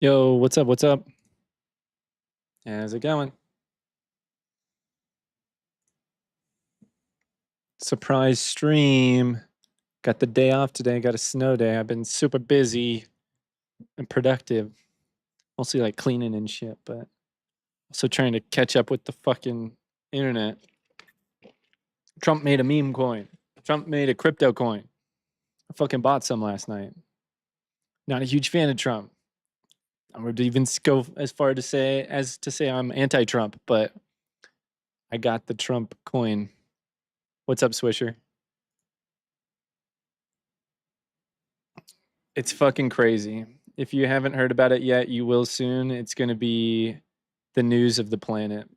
Yo, what's up? What's up? How's it going? Surprise stream. Got the day off today. Got a snow day. I've been super busy and productive. Mostly like cleaning and shit, but also trying to catch up with the fucking internet. Trump made a meme coin. Trump made a crypto coin. I fucking bought some last night. Not a huge fan of Trump. I would even go as far to say I'm anti-Trump, but I got the Trump coin. What's up, Swisher? It's fucking crazy. If you haven't heard about it yet, you will soon. It's going to be the news of the planet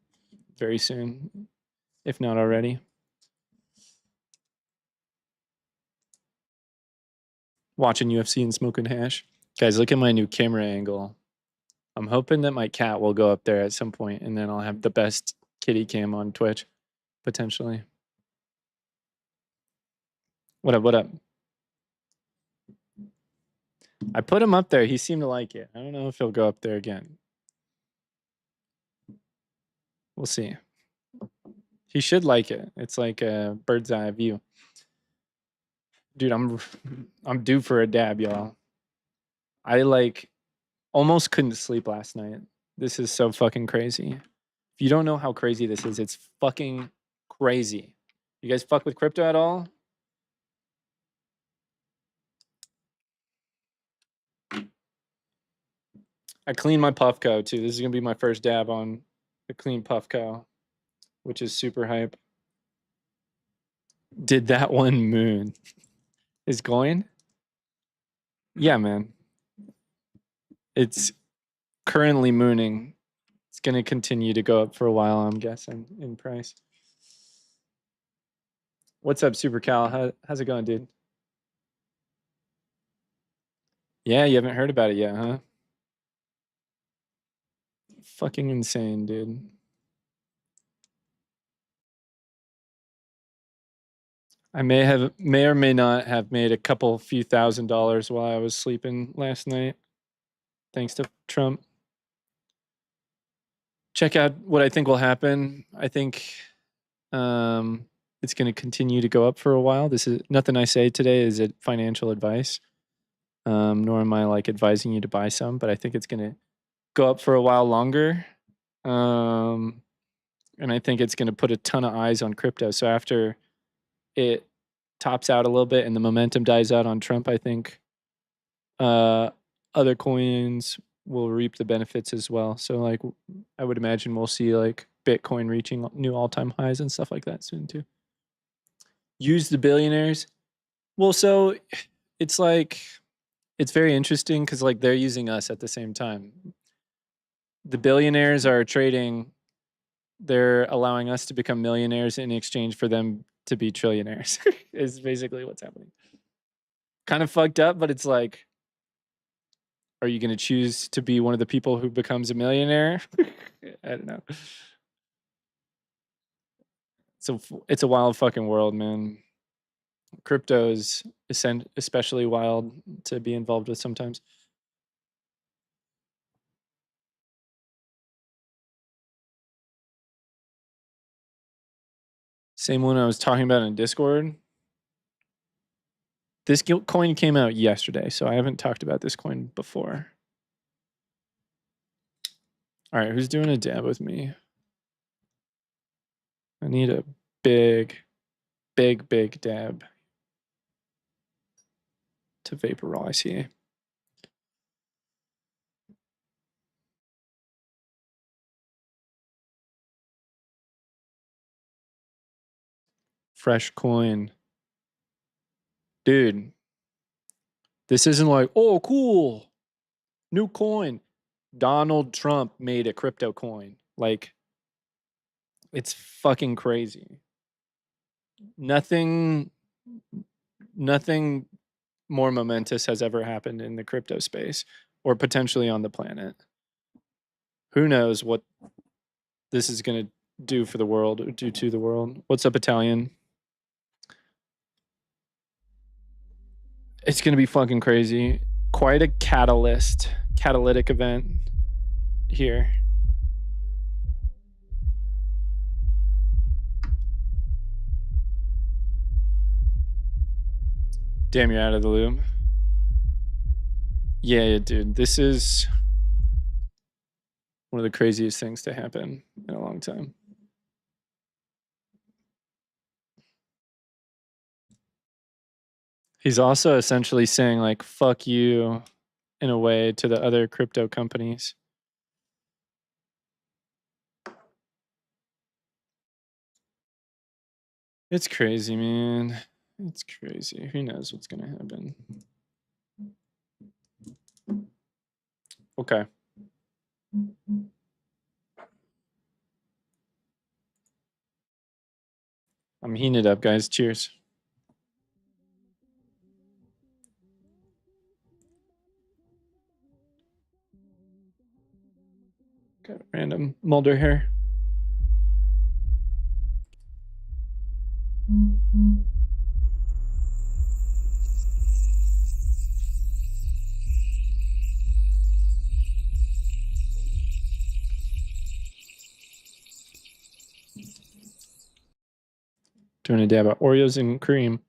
very soon, if not already. Watching UFC and smoking hash. Guys, look at my new camera angle. I'm hoping that my cat will go up there at some point, and then I'll have the best kitty cam on Twitch, potentially. What up, what up? I put him up there. He seemed to like it. I don't know if he'll go up there again. We'll see. He should like it. It's like a bird's eye view. Dude, I'm due for a dab, y'all. I like almost couldn't sleep last night. This is so fucking crazy. If you don't know how crazy this is, it's fucking crazy. You guys fuck with crypto at all? I cleaned my Puffco too. This is gonna be my first dab on the clean Puffco, which is super hype. Did that one moon? Is going? Yeah, man. It's currently mooning. It's gonna continue to go up for a while, I'm guessing, in price. What's up, Super Cal? How's it going, dude? Yeah, you haven't heard about it yet, huh? Fucking insane, dude. I may or may not have made a couple few $1,000s while I was sleeping last night, thanks to Trump. Check out what I think will happen. I think it's going to continue to go up for a while. This is nothing I say today is it financial advice, nor am I like advising you to buy some, but I think it's going to go up for a while longer. And I think it's going to put a ton of eyes on crypto. So after it tops out a little bit and the momentum dies out on Trump, I think other coins will reap the benefits as well. So like I would imagine we'll see like Bitcoin reaching new all-time highs and stuff like that soon too. Use the billionaires. Well, so it's like it's very interesting because like they're using us at the same time. The billionaires are trading, they're allowing us to become millionaires in exchange for them to be trillionaires is basically what's happening. Kind of fucked up, but it's like, are you going to choose to be one of the people who becomes a millionaire? I don't know. So it's a wild fucking world, man. Crypto is especially wild to be involved with sometimes. Same one I was talking about in Discord. This coin came out yesterday, so I haven't talked about this coin before. All right, who's doing a dab with me? I need a big dab to vaporize here. Fresh coin. Dude, this isn't like, oh, cool, new coin. Donald Trump made a crypto coin. Like, it's fucking crazy. Nothing more momentous has ever happened in the crypto space or potentially on the planet. Who knows what this is going to do for the world or do to the world. What's up, Italian? It's going to be fucking crazy. Quite a catalyst catalytic event here. Damn, you're out of the loop. Yeah, dude. This is one of the craziest things to happen in a long time. He's also essentially saying, like, fuck you in a way to the other crypto companies. It's crazy, man. It's crazy. Who knows what's going to happen? Okay. I'm heating it up, guys. Cheers. Got random Mulder here. Doing a dab of Oreos and cream.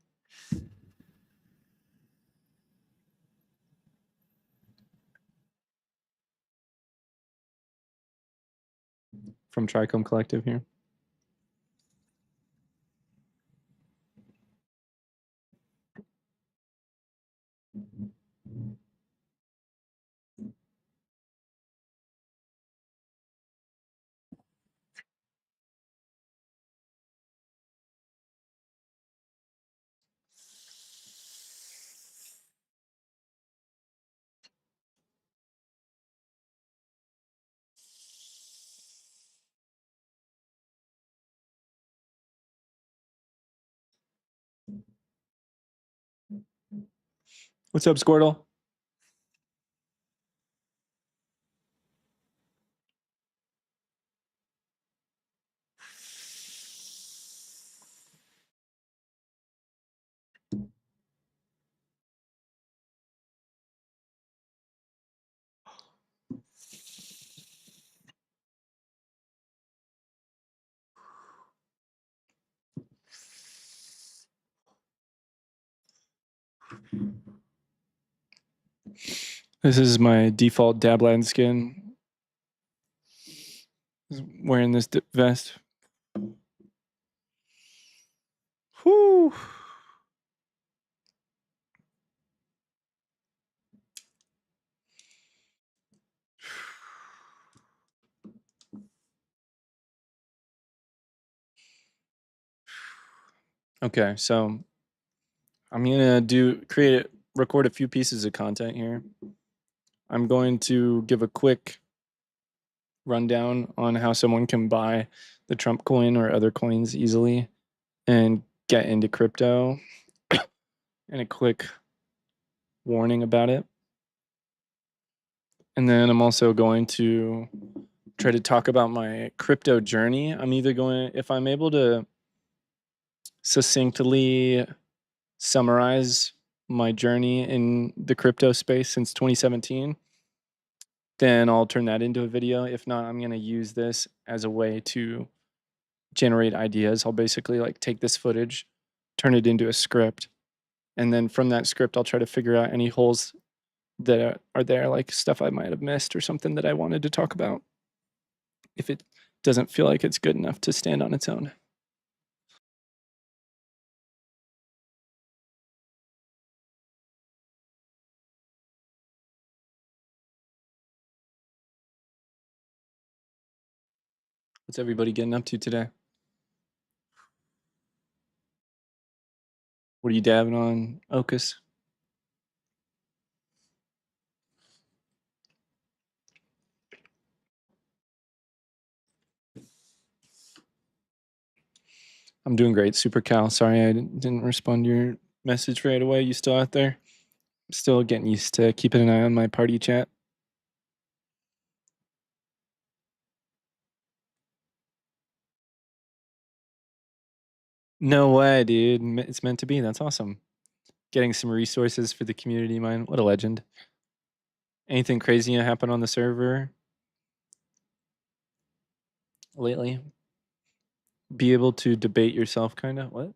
From Trichome Collective here. What's up, Squirtle? This is my default Dabland skin. Wearing this vest. Whew. Okay, so I'm gonna record a few pieces of content here. I'm going to give a quick rundown on how someone can buy the Trump coin or other coins easily and get into crypto, and a quick warning about it. And then I'm also going to try to talk about my crypto journey. If I'm able to succinctly summarize my journey in the crypto space since 2017, then I'll turn that into a video. If not, I'm going to use this as a way to generate ideas. I'll basically like take this footage, turn it into a script, and then from that script, I'll try to figure out any holes that are there, like stuff I might have missed or something that I wanted to talk about, if it doesn't feel like it's good enough to stand on its own. What's everybody getting up to today? What are you dabbing on, Ocus? I'm doing great, Super Cal. Sorry I didn't respond to your message right away. You still out there? I'm still getting used to keeping an eye on my party chat. No way, dude. It's meant to be. That's awesome. Getting some resources for the community, man. What a legend. Anything crazy happen on the server lately? Be able to debate yourself, kind of? What? What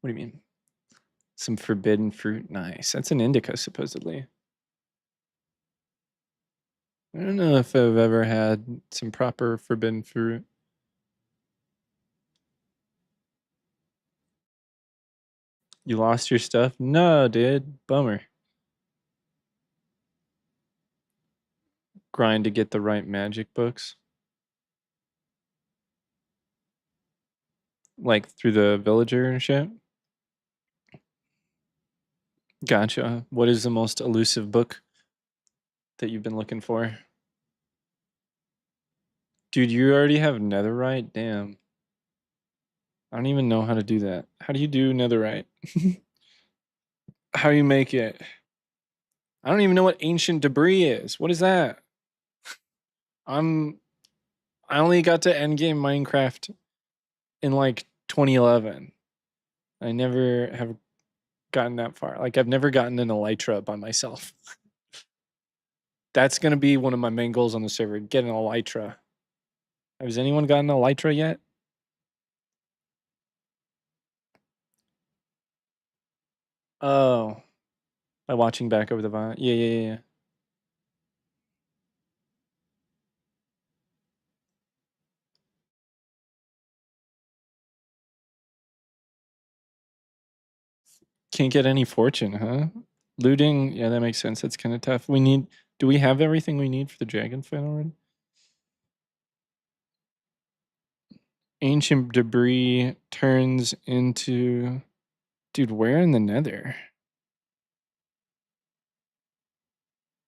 do you mean? Some forbidden fruit. Nice. That's an indica, supposedly. I don't know if I've ever had some proper forbidden fruit. You lost your stuff? No, dude. Bummer. Grind to get the right magic books. Like through the villager and shit? Gotcha. What is the most elusive book that you've been looking for? Dude, you already have netherite? Damn. I don't even know how to do that. How do you do netherite? How do you make it? I don't even know what ancient debris is. What is that? I only got to endgame Minecraft in like 2011. I never have gotten that far. Like I've never gotten an elytra by myself. That's gonna be one of my main goals on the server. Get an elytra. Has anyone gotten an elytra yet? Oh, by watching back over the vine. Yeah. Can't get any fortune, huh? Looting, yeah, that makes sense. That's kind of tough. Do we have everything we need for the dragon fight already? Ancient debris turns into, dude, where in the nether?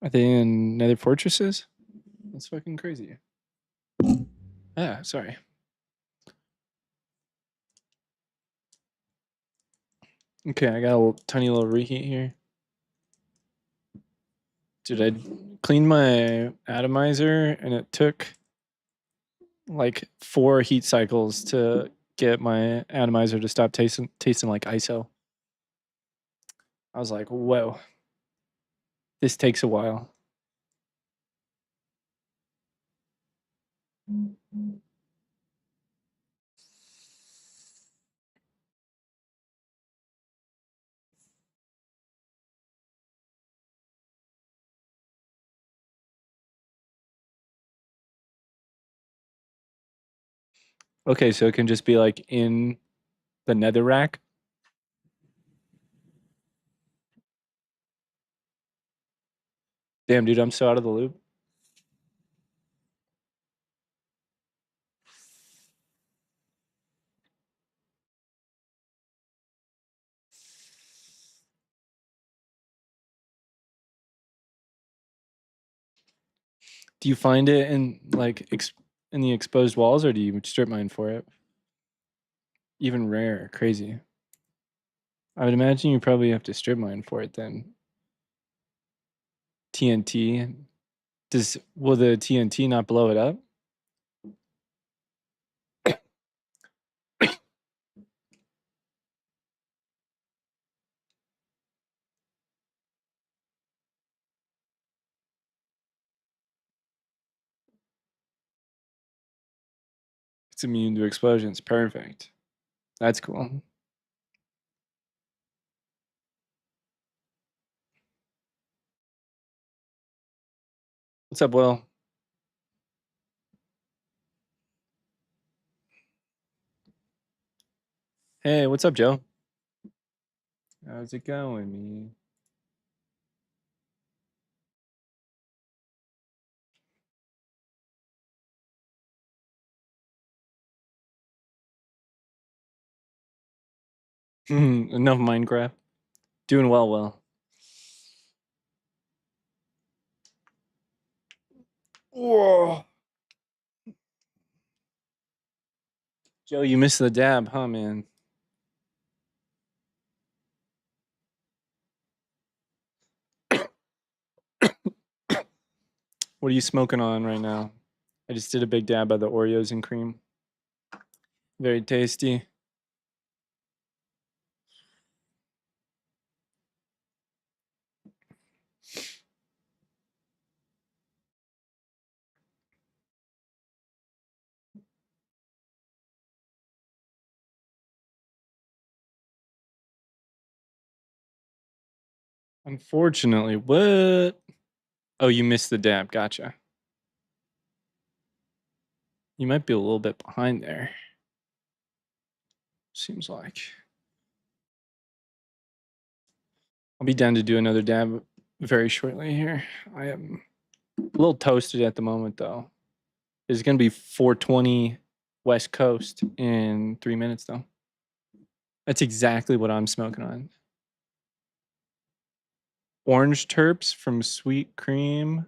Are they in nether fortresses? That's fucking crazy. Ah, sorry. Okay, I got a tiny little reheat here. Dude, I cleaned my atomizer and it took like 4 heat cycles to get my atomizer to stop tasting like ISO. I was like, whoa, this takes a while. Okay, so it can just be like in the nether rack. Damn, dude, I'm so out of the loop. Do you find it in like in the exposed walls, or do you strip mine for it? Even rare, crazy. I would imagine you probably have to strip mine for it then. TNT. Will the TNT not blow it up? It's immune to explosions. Perfect. That's cool. What's up, Will? Hey, what's up, Joe? How's it going, me? Enough Minecraft. Doing well, Will. Whoa. Joe, you missed the dab, huh, man? What are you smoking on right now? I just did a big dab of the Oreos and cream. Very tasty. Unfortunately, what? Oh, you missed the dab. Gotcha. You might be a little bit behind there. Seems like. I'll be down to do another dab very shortly here. I am a little toasted at the moment, though. It's going to be 4:20 West Coast in 3 minutes, though. That's exactly what I'm smoking on. Orange terps from Sweet Cream.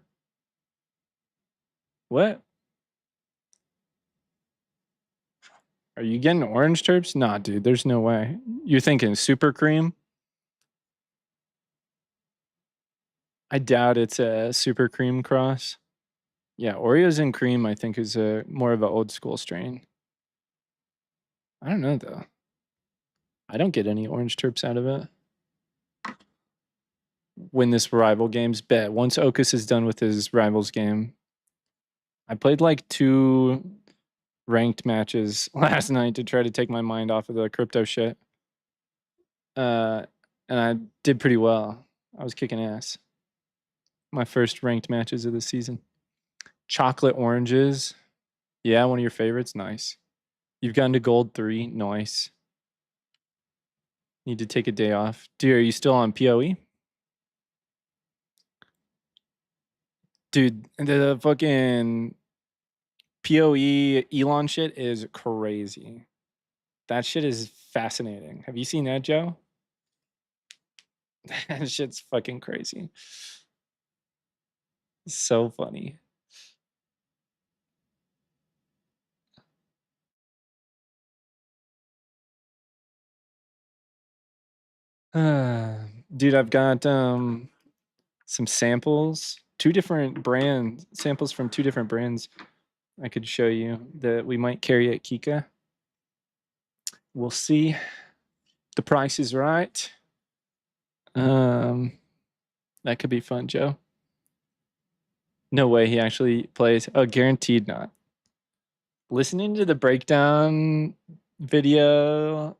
What? Are you getting orange terps? Nah, dude, there's no way. You're thinking super cream? I doubt it's a super cream cross. Yeah, Oreos and cream, I think, is a more of an old school strain. I don't know though. I don't get any orange terps out of it. Win this rival games, bet. Once Okus is done with his rivals game, I played like 2 ranked matches last night to try to take my mind off of the crypto shit. And I did pretty well. I was kicking ass. My first ranked matches of the season. Chocolate oranges. Yeah, one of your favorites. Nice. You've gotten to gold 3. Nice. Need to take a day off. Dude, are you still on PoE? Dude, the fucking PoE Elon shit is crazy. That shit is fascinating. Have you seen that, Joe? That shit's fucking crazy. So funny. Dude, I've got some samples, 2 different brand samples from 2 different brands I could show you that we might carry at Kika. We'll see. The price is right. That could be fun, Joe. No way he actually plays. Oh, guaranteed not. Listening to the breakdown video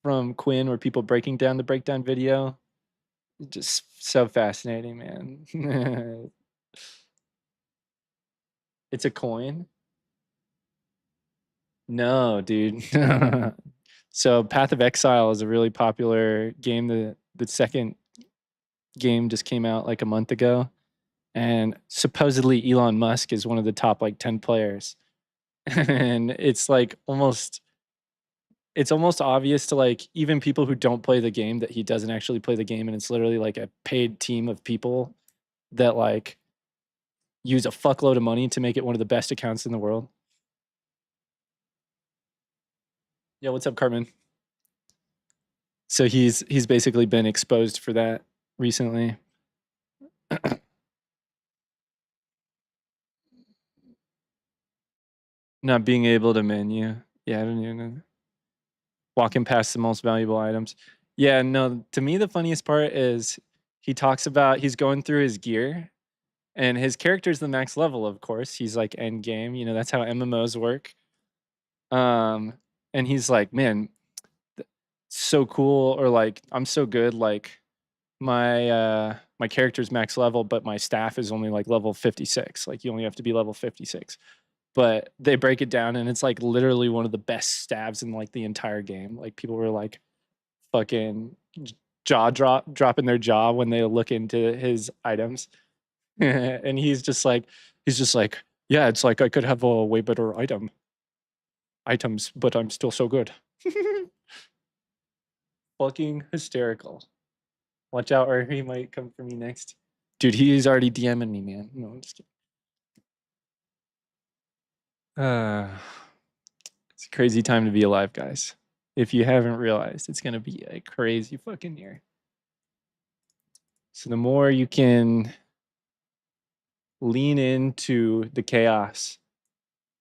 from Quinn where people breaking down the breakdown video, just so fascinating, man. It's a coin? No, dude. So Path of Exile is a really popular game. The second game just came out like a month ago. And supposedly Elon Musk is one of the top like 10 players. And it's like almost obvious to like even people who don't play the game that he doesn't actually play the game, and it's literally like a paid team of people that like use a fuckload of money to make it one of the best accounts in the world. Yeah, what's up, Carmen? So he's basically been exposed for that recently. Not being able to menu. Yeah, I don't even know. Walking past the most valuable items. Yeah, no, to me the funniest part is he talks about he's going through his gear and his character's the max level, of course. He's like end game, you know, that's how MMOs work. Um and he's like, "Man, so cool," or like, "I'm so good, like my character's max level, but my staff is only like level 56. Like you only have to be level 56." But they break it down and it's like literally one of the best stabs in like the entire game. Like people were like fucking dropping their jaw when they look into his items. And he's just like, "Yeah, it's like I could have a way better items, but I'm still so good." Fucking hysterical. Watch out or he might come for me next. Dude, he's already DMing me, man. No, I'm just kidding. It's a crazy time to be alive, guys. If you haven't realized, it's gonna be a crazy fucking year. So the more you can lean into the chaos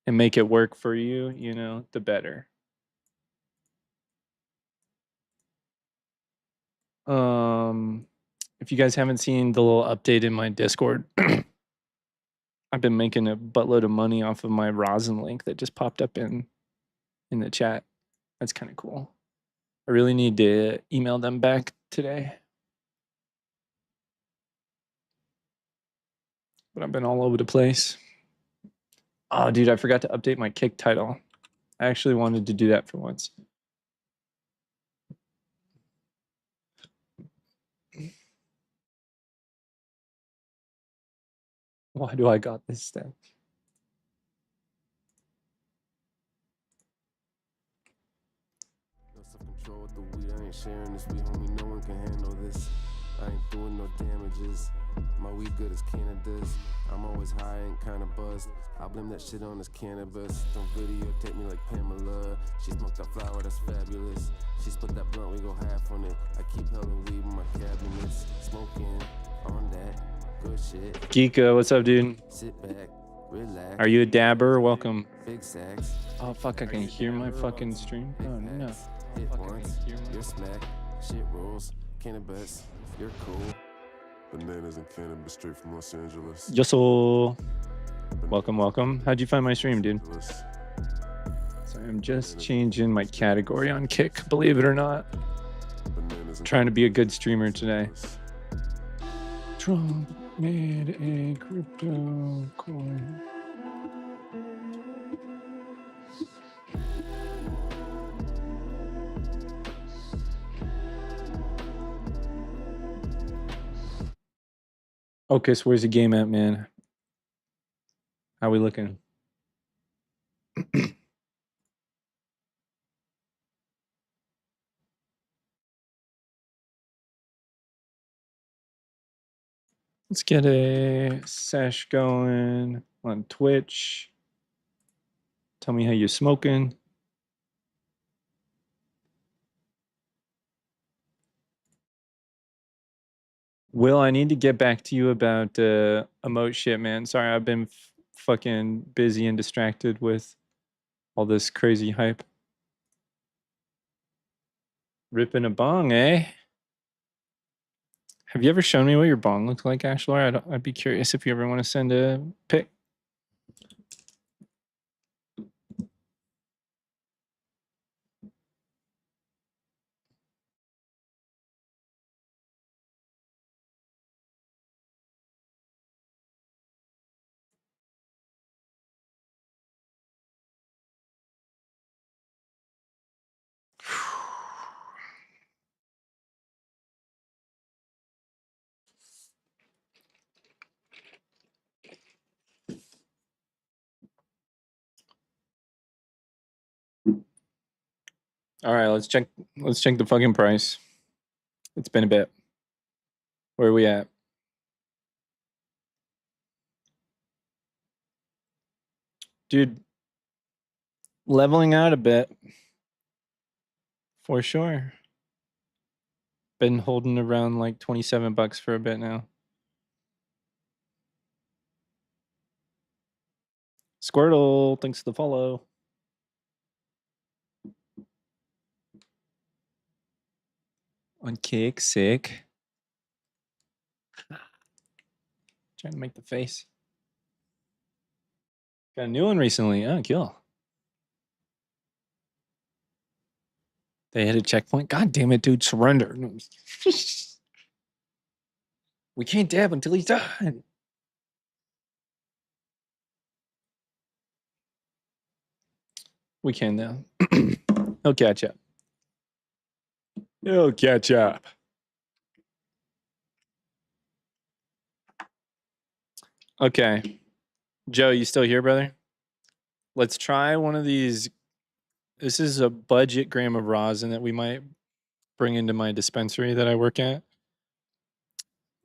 and make it work for you, you know, the better. If you guys haven't seen the little update in my Discord, I've been making a buttload of money off of my rosin link that just popped up in the chat. That's kind of cool. I really need to email them back today. but I've been all over the place. Oh, dude, I forgot to update my Kick title. I actually wanted to do that for once. Why do I got this stat? Self-control with the weed, I ain't sharing this weed, homie, no one can handle this. I ain't doing no damages. My weed good as Canada's. I'm always high and kinda buzzed. I blame that shit on this cannabis. Don't videotape me like Pamela. She smoked that flower, that's fabulous. She split that blunt, we go half on it. I keep hella weed in my cabinets. Smoking on that good shit. Geeka, what's up, dude? Sit back, relax. Are you a dabber? Welcome. Big sacks. Oh, fuck, I can hear my fucking stream. Oh, no. Hit Fuck, I once, can hear my... you're smack. Shit rolls, cannabis, you're cool. Bananas and cannabis straight from Los Angeles. Yosso. Welcome, welcome. How'd you find my stream, dude? So I'm just changing my category on Kick, believe it or not. Trying to be a good streamer today. Trump made a crypto coin. Okay, so where's the game at, man? How we looking? Let's get a sesh going on Twitch. Tell me how you're smoking. Will, I need to get back to you about emote shit, man. Sorry, I've been fucking busy and distracted with all this crazy hype. Ripping a bong, eh? Have you ever shown me what your bong looks like, Ashlor? I'd be curious if you ever want to send a pic. All right, let's check the fucking price. It's been a bit. Where are we at? Dude, leveling out a bit. For sure. Been holding around like 27 bucks for a bit now. Squirtle, thanks for the follow. On Kick, sick. Trying to make the face. Got a new one recently. Oh, kill. They hit a checkpoint. God damn it, dude. Surrender. We can't dab until he's done. We can now. He'll catch up. He'll catch up. Okay. Joe, you still here, brother? Let's try one of these. This is a budget gram of rosin that we might bring into my dispensary that I work at.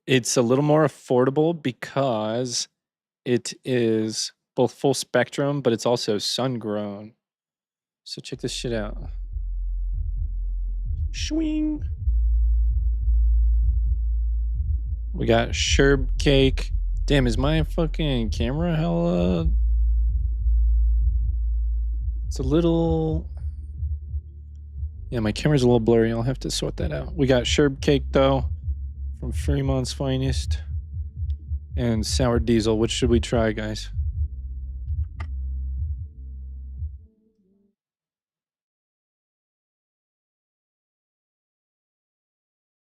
It's a little more affordable because it is both full spectrum, but it's also sun grown. So check this shit out. Swing. We got Sherb cake. Damn, is my fucking camera hella? It's a little. Yeah, my camera's a little blurry. I'll have to sort that out. We got Sherb cake though, from Fremont's Finest, and sour diesel. Which should we try, guys?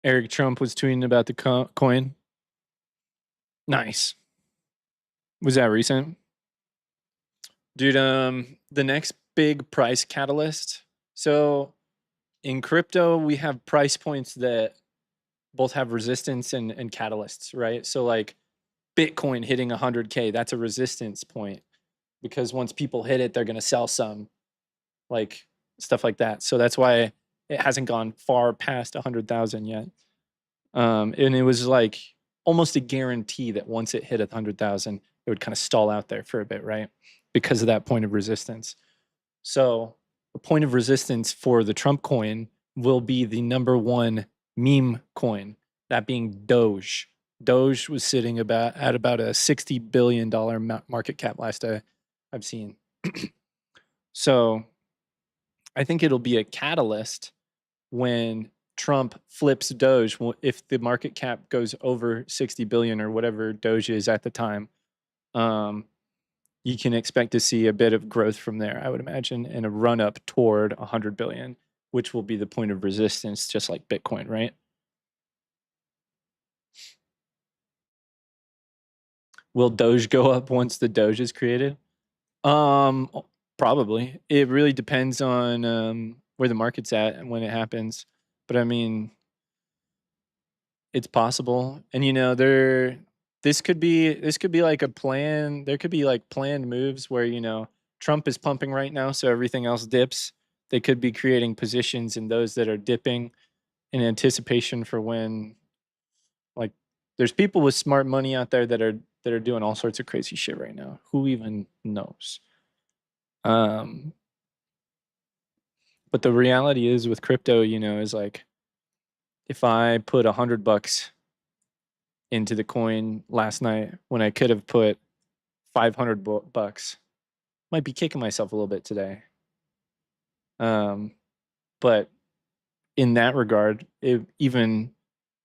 Eric Trump was tweeting about the coin. Nice. Was that recent? Dude, the next big price catalyst. So in crypto, we have price points that both have resistance and catalysts, right? So like Bitcoin hitting 100K, that's a resistance point because once people hit it, they're going to sell some, like stuff like that. So that's why it hasn't gone far past 100,000 yet. And it was like almost a guarantee that once it hit 100,000, it would kind of stall out there for a bit, right? Because of that point of resistance. So the point of resistance for the Trump coin will be the number one meme coin, that being Doge. Doge was sitting at about a $60 billion market cap last I've seen. So I think it'll be a catalyst when Trump flips Doge. If the market cap goes over 60 billion or whatever Doge is at the time, you can expect to see a bit of growth from there, I would imagine, and a run up toward 100 billion, which will be the point of resistance, just like Bitcoin, right? Will Doge go up once the Doge is created? Probably. It really depends on where the market's at and when it happens. But I mean, it's possible. And you know, this could be like a plan. There could be like planned moves where, you know, Trump is pumping right now, so everything else dips. They could be creating positions in those that are dipping in anticipation for when, like, there's people with smart money out there that are doing all sorts of crazy shit right now. Who even knows? But the reality is with crypto, you know, is like if I put $100 into the coin last night when I could have put $500, might be kicking myself a little bit today. But in that regard, even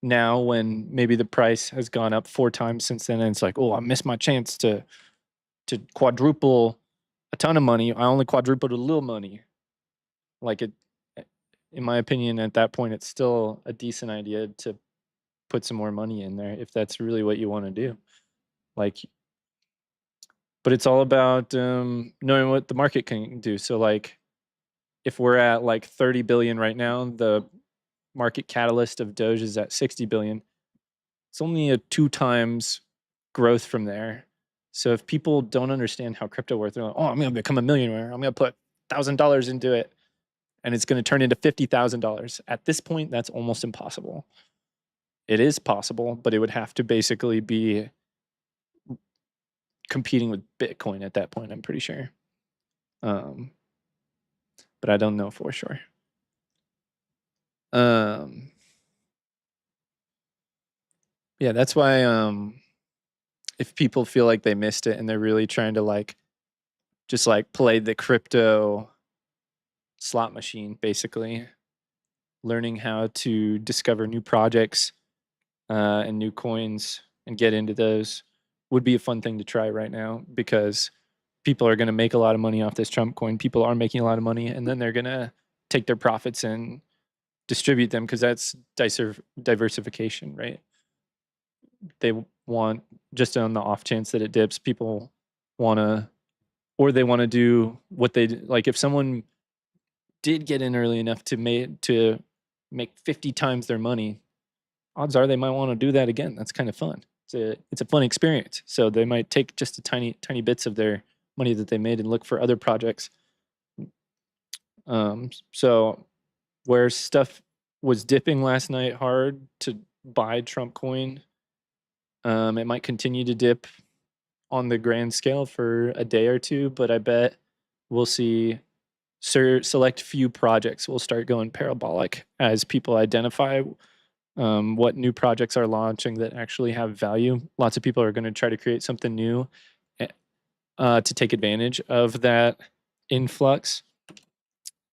now when maybe the price has gone up 4 times since then, and it's like, oh, I missed my chance to quadruple a ton of money. I only quadrupled a little money. Like it, in my opinion, at that point, it's still a decent idea to put some more money in there if that's really what you want to do. Like, but it's all about knowing what the market can do. So like, if we're at like 30 billion right now, the market catalyst of Doge is at 60 billion. It's only a 2 times growth from there. So if people don't understand how crypto works, they're like, oh, I'm going to become a millionaire. I'm going to put $1,000 into it and it's going to turn into $50,000. At this point, that's almost impossible. It is possible, but it would have to basically be competing with Bitcoin at that point, I'm pretty sure. But I don't know for sure. Yeah, that's why if people feel like they missed it and they're really trying to like just like play the crypto slot machine, basically learning how to discover new projects and new coins and get into those would be a fun thing to try right now, because people are going to make a lot of money off this Trump coin. People are making a lot of money, and then they're going to take their profits and distribute them, because that's diversification, right? They want, just on the off chance that it dips, people want to, or they want to do what they like. If someone did get in early enough to make 50 times their money, odds are they might want to do that again. That's kind of fun. It's a fun experience. So they might take just a tiny bits of their money that they made and look for other projects. So where stuff was dipping last night hard to buy Trump coin, it might continue to dip on the grand scale for a day or two, but I bet we'll see select few projects will start going parabolic as people identify what new projects are launching that actually have value. Lots of people are going to try to create something new to take advantage of that influx,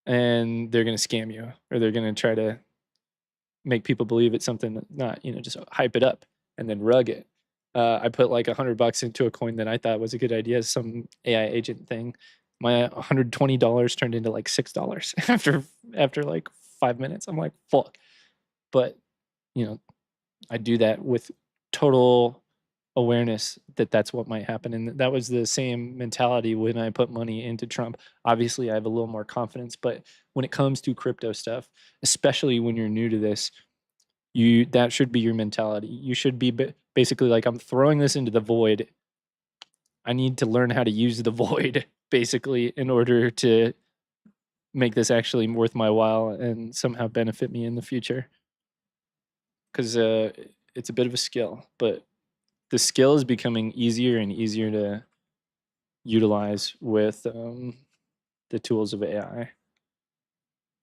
and they're going to scam you, or they're going to try to make people believe it's something, not, you know, just hype it up and then rug it. I put like $100 into a coin that I thought was a good idea, some AI agent thing. My $120 turned into like $6 after like 5 minutes. I'm like, fuck. But you know, I do that with total awareness that that's what might happen. And that was the same mentality when I put money into Trump. Obviously, I have a little more confidence, but when it comes to crypto stuff, especially when you're new to this, that should be your mentality. You should be basically like, I'm throwing this into the void. I need to learn how to use the void basically in order to make this actually worth my while and somehow benefit me in the future. Because it's a bit of a skill, but the skill is becoming easier and easier to utilize with the tools of AI.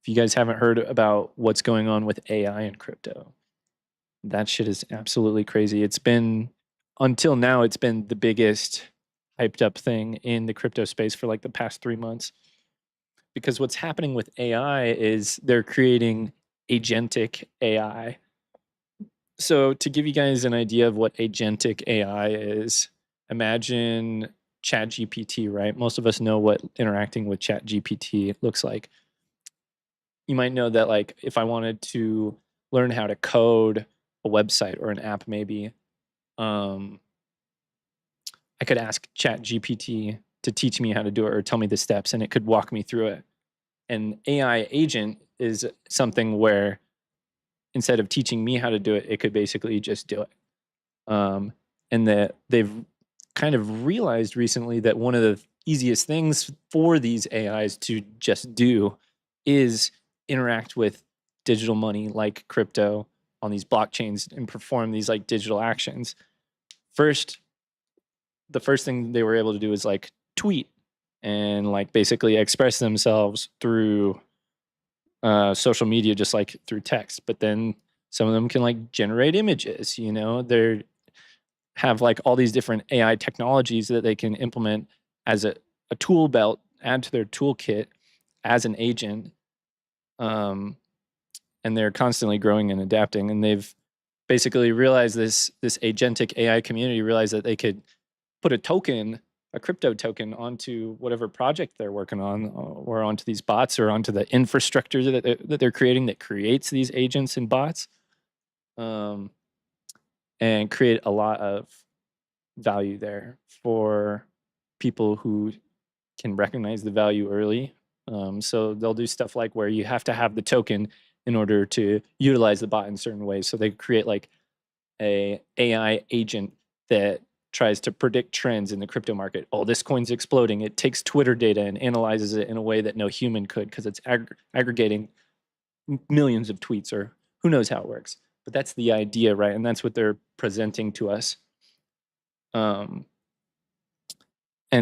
If you guys haven't heard about what's going on with AI and crypto, that shit is absolutely crazy. It's been, until now, it's been the biggest hyped up thing in the crypto space for like the past 3 months. Because what's happening with AI is they're creating agentic AI. So to give you guys an idea of what agentic AI is, imagine ChatGPT, right? Most of us know what interacting with ChatGPT looks like. You might know that, like, if I wanted to learn how to code a website or an app, maybe, I could ask ChatGPT to teach me how to do it or tell me the steps, and it could walk me through it. An AI agent is something where instead of teaching me how to do it, it could basically just do it. And that they've kind of realized recently that one of the easiest things for these AIs to just do is interact with digital money like crypto on these blockchains and perform these like digital actions. The first thing they were able to do is like tweet and like basically express themselves through social media, just like through text. But then some of them can like generate images, you know, they're have like all these different AI technologies that they can implement as a tool belt, add to their toolkit as an agent. And they're constantly growing and adapting. And they've basically realized this agentic AI community realized that they could put a token, a crypto token, onto whatever project they're working on, or onto these bots, or onto the infrastructure that they're creating that creates these agents and bots, and create a lot of value there for people who can recognize the value early. So they'll do stuff like where you have to have the token in order to utilize the bot in certain ways. So they create like a AI agent that tries to predict trends in the crypto market. Oh, this coin's exploding. It takes Twitter data and analyzes it in a way that no human could, because it's aggregating millions of tweets, or who knows how it works. But that's the idea, right? And that's what they're presenting to us. And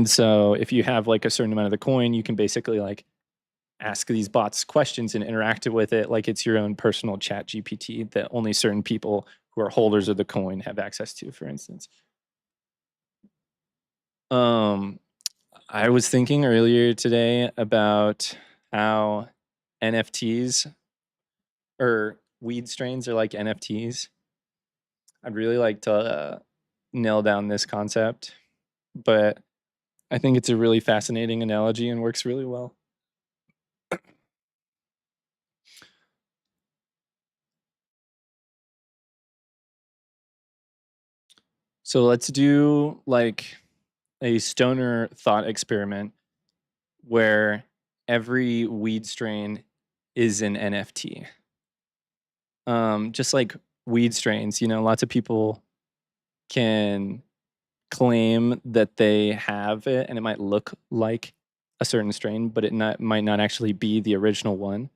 so if you have like a certain amount of the coin, you can basically like ask these bots questions and interact with it like it's your own personal chat GPT that only certain people who are holders of the coin have access to, for instance. I was thinking earlier today about how NFTs, or weed strains, are like NFTs. I'd really like to nail down this concept, but I think it's a really fascinating analogy and works really well. So let's do like a stoner thought experiment where every weed strain is an NFT. Just like weed strains, you know, lots of people can claim that they have it and it might look like a certain strain, but it might not actually be the original one.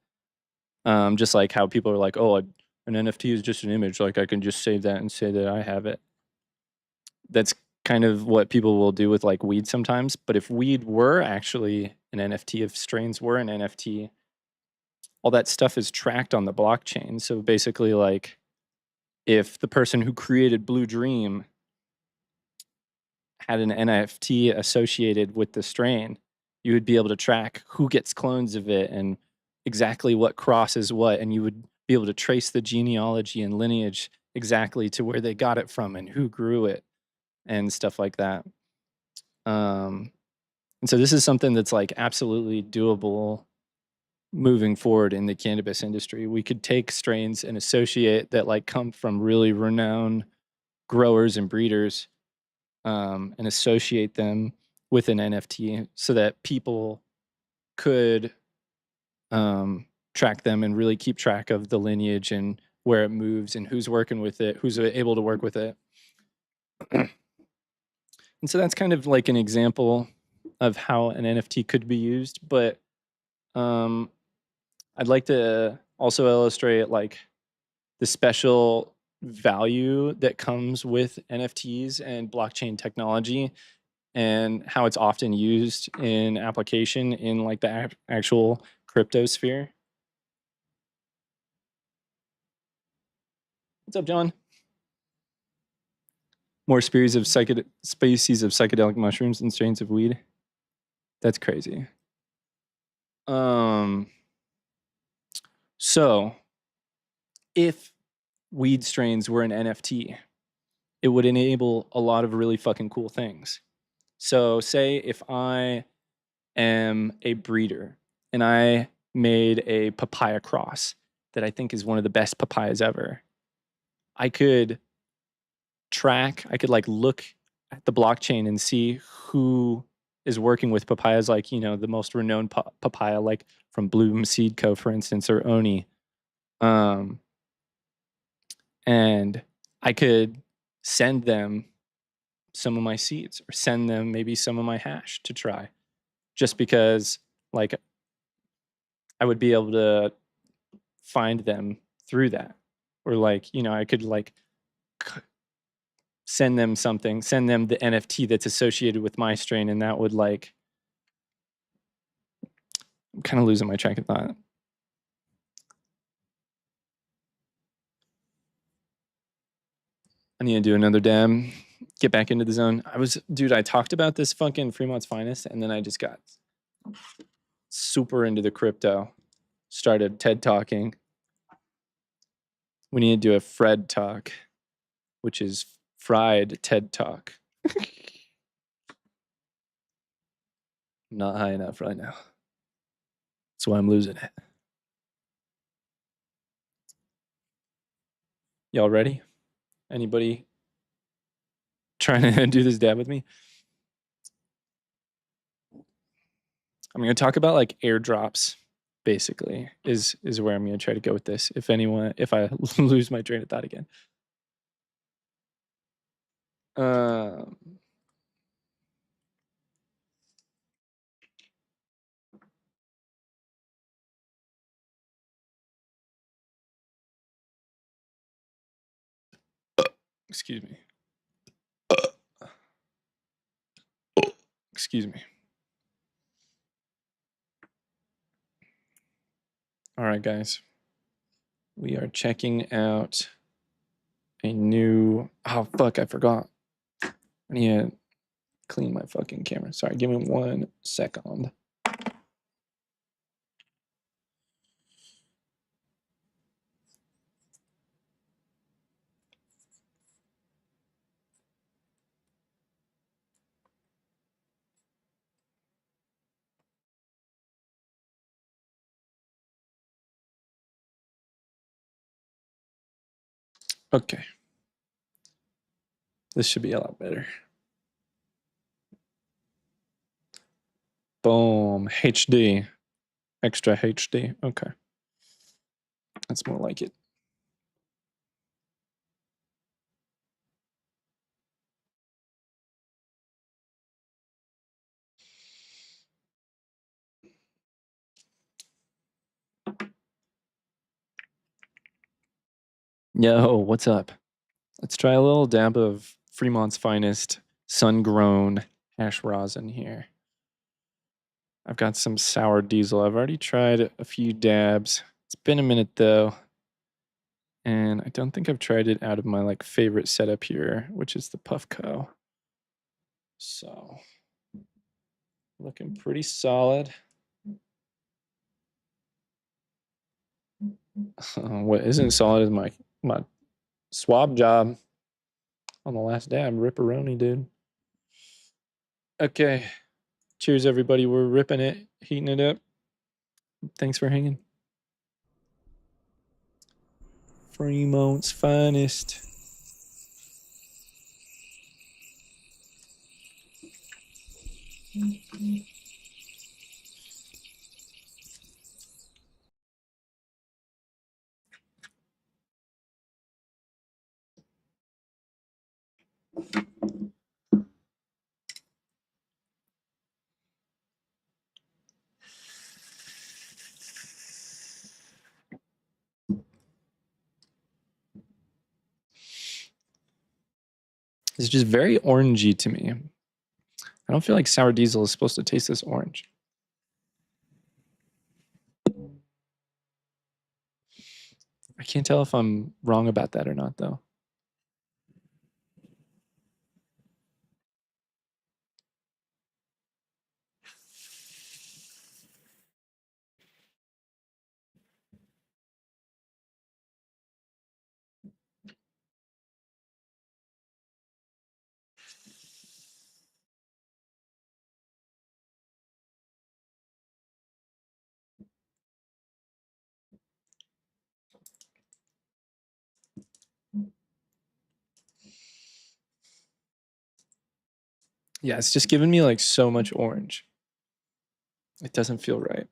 Just like how people are like, oh, an NFT is just an image. Like I can just save that and say that I have it. That's kind of what people will do with like weed sometimes. But if weed were actually an NFT, if strains were an NFT, all that stuff is tracked on the blockchain. So basically, like, if the person who created Blue Dream had an NFT associated with the strain, you would be able to track who gets clones of it and exactly what crosses what, and you would be able to trace the genealogy and lineage exactly to where they got it from and who grew it and stuff like that. And so this is something that's like absolutely doable moving forward in the cannabis industry. We could take strains and associate that like come from really renowned growers and breeders and associate them with an NFT so that people could track them and really keep track of the lineage and where it moves and who's working with it, who's able to work with it. And so that's kind of like an example of how an NFT could be used. But I'd like to also illustrate like the special value that comes with NFTs and blockchain technology and how it's often used in application in like the actual crypto sphere. What's up, John? More species of psychedelic mushrooms and strains of weed. That's crazy. So if weed strains were an NFT, it would enable a lot of really fucking cool things. So say if I am a breeder and I made a papaya cross that I think is one of the best papayas ever, I could like look at the blockchain and see who is working with papayas, like, you know, the most renowned papaya, like from Bloom Seed Co., for instance, or Oni. And I could send them some of my seeds or send them maybe some of my hash to try, just because like I would be able to find them through that. Or like, you know, I could like send them something, send them the NFT that's associated with my strain, and that would like, I'm kind of losing my track of thought. I need to do another dab, get back into the zone. Dude, I talked about this fucking Fremont's Finest, and then I just got super into the crypto. Started TED talking. We need to do a Fred talk, which is fried TED talk. Not high enough right now. That's why I'm losing it. Y'all ready? Anybody trying to do this dab with me? I'm going to talk about like airdrops, basically, is where I'm going to try to go with this. If I lose my train of thought again. Excuse me. Excuse me. All right, guys. We are checking out a new... Oh, fuck, I forgot. I need to clean my fucking camera. Sorry, give me 1 second. Okay. This should be a lot better. Boom. HD. Extra HD. Okay. That's more like it. Yo, what's up? Let's try a little dab of Fremont's Finest sun-grown hash rosin here. I've got some sour diesel. I've already tried a few dabs. It's been a minute though. And I don't think I've tried it out of my like favorite setup here, which is the Puffco. So, looking pretty solid. What isn't solid is my swab job on the last dab. Ripperoni, dude. Okay. Cheers, everybody. We're ripping it, heating it up. Thanks for hanging. Fremont's Finest. It's just very orangey to me. I don't feel like sour diesel is supposed to taste this orange. I can't tell if I'm wrong about that or not, though. Yeah, it's just giving me like so much orange. It doesn't feel right.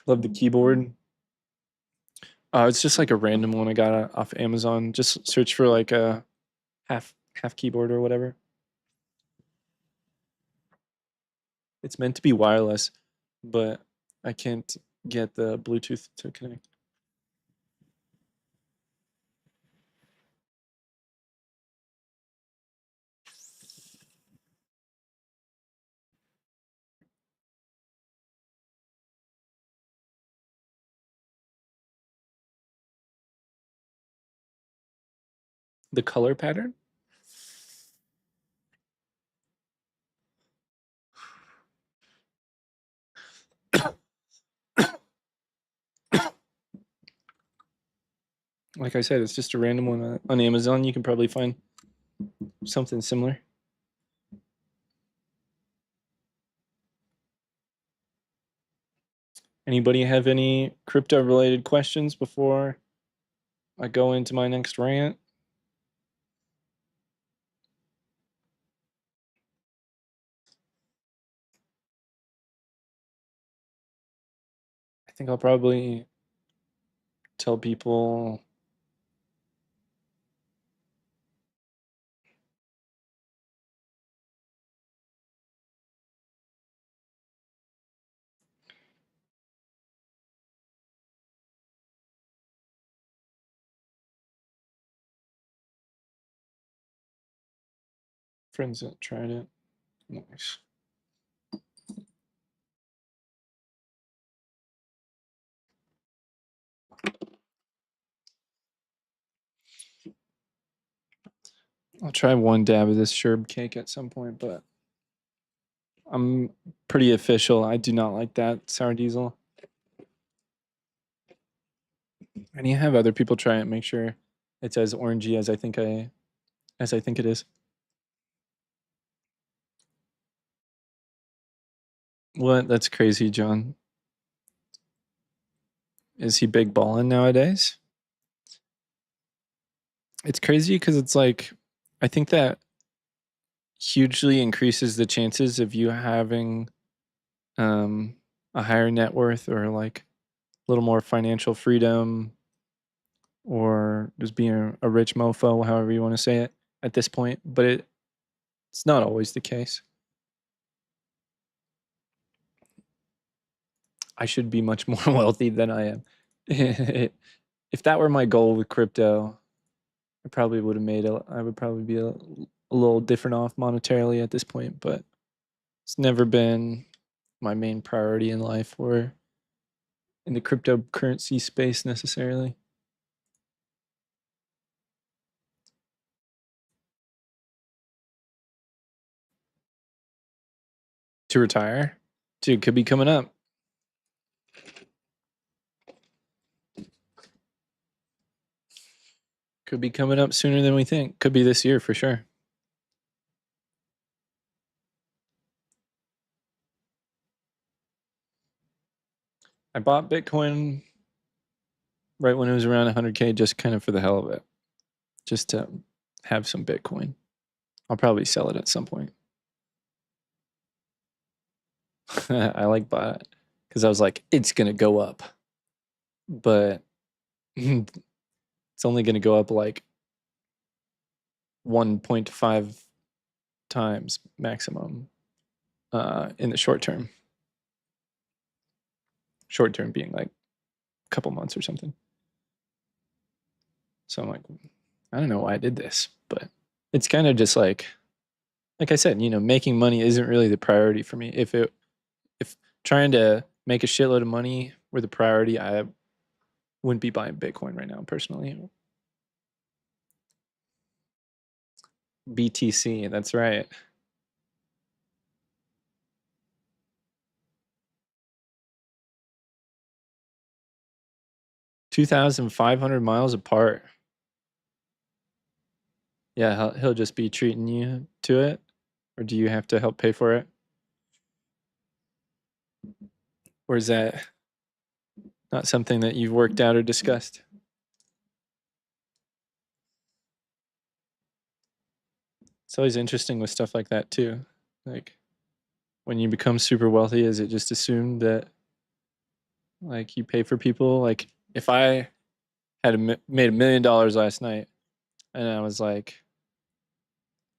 Love the keyboard. It's just like a random one I got off Amazon. Just search for like a half keyboard or whatever. It's meant to be wireless, but I can't get the Bluetooth to connect. The color pattern? Like I said, it's just a random one on Amazon. You can probably find something similar. Anybody have any crypto related questions before I go into my next rant? I think I'll probably tell people friends that tried it. Nice. I'll try one dab of this sherb cake at some point, but I'm pretty official. I do not like that sour diesel. I need to have other people try it, make sure it's as orangey as I think it is. What? That's crazy, John. Is he big ballin' nowadays? It's crazy because it's like I think that hugely increases the chances of you having a higher net worth or like a little more financial freedom or just being a rich mofo, however you want to say it at this point. But it's not always the case. I should be much more wealthy than I am. If that were my goal with crypto, I probably would have I would probably be a little different off monetarily at this point, but it's never been my main priority in life or in the cryptocurrency space necessarily. To retire? Dude, could be coming up. Could be coming up sooner than we think. Could be this year for sure. I bought Bitcoin right when it was around 100K just kind of for the hell of it. Just to have some Bitcoin. I'll probably sell it at some point. I like bought it because I was like, it's gonna go up, but it's only gonna go up like 1.5 times maximum in the short term. Short term being like a couple months or something. So I'm like, I don't know why I did this, but it's kind of just like I said, making money isn't really the priority for me. If trying to make a shitload of money were the priority, I wouldn't be buying Bitcoin right now, personally. BTC, that's right. $2,500 apart. Yeah, he'll just be treating you to it, or do you have to help pay for it? Or is that not something that you've worked out or discussed? It's always interesting with stuff like that too. Like when you become super wealthy, is it just assumed that like you pay for people? Like if I had made $1 million last night and I was like,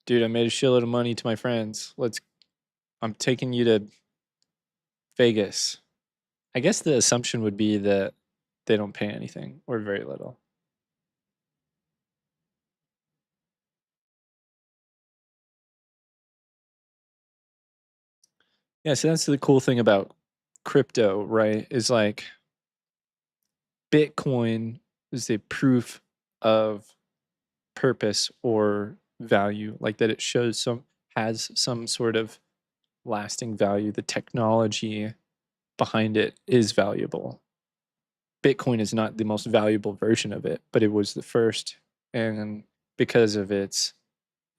dude, I made a shitload of money to my friends. I'm taking you to Vegas. I guess the assumption would be that they don't pay anything or very little. Yeah, so that's the cool thing about crypto, right? Is like Bitcoin is a proof of purpose or value, like that it has some sort of lasting value. The technology behind it is valuable. Bitcoin is not the most valuable version of it, but it was the first, and because of its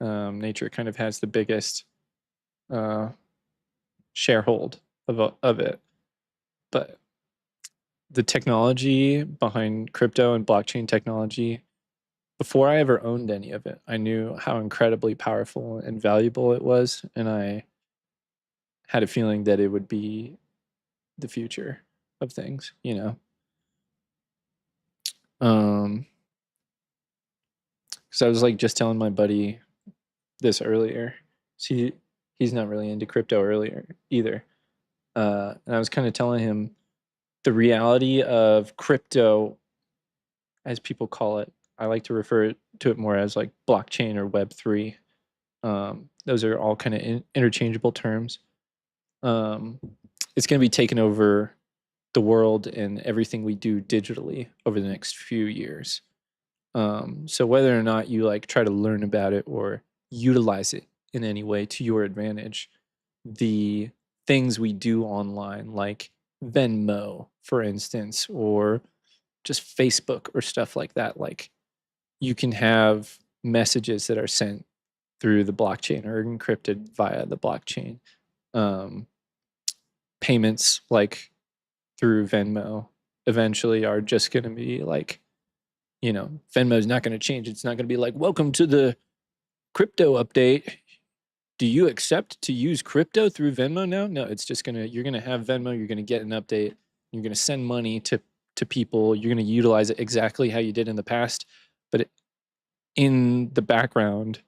nature, it kind of has the biggest sharehold of it. But the technology behind crypto and blockchain technology, before I ever owned any of it, I knew how incredibly powerful and valuable it was, and I had a feeling that it would be the future of things, because I was like just telling my buddy this earlier. See, he's not really into crypto earlier either, and I was kind of telling him the reality of crypto, as people call it. I like to refer to it more as like blockchain or Web3. Those are all kind of interchangeable terms. It's going to be taking over the world and everything we do digitally over the next few years. So whether or not you like try to learn about it or utilize it in any way to your advantage, the things we do online, like Venmo, for instance, or just Facebook or stuff like that, like you can have messages that are sent through the blockchain or encrypted via the blockchain. Payments like through Venmo eventually are just going to be like, Venmo is not going to change. It's not going to be like, welcome to the crypto update. Do you accept to use crypto through Venmo now? No, it's just you're going to have Venmo. You're going to get an update. You're going to send money to people. You're going to utilize it exactly how you did in the past. But in the background,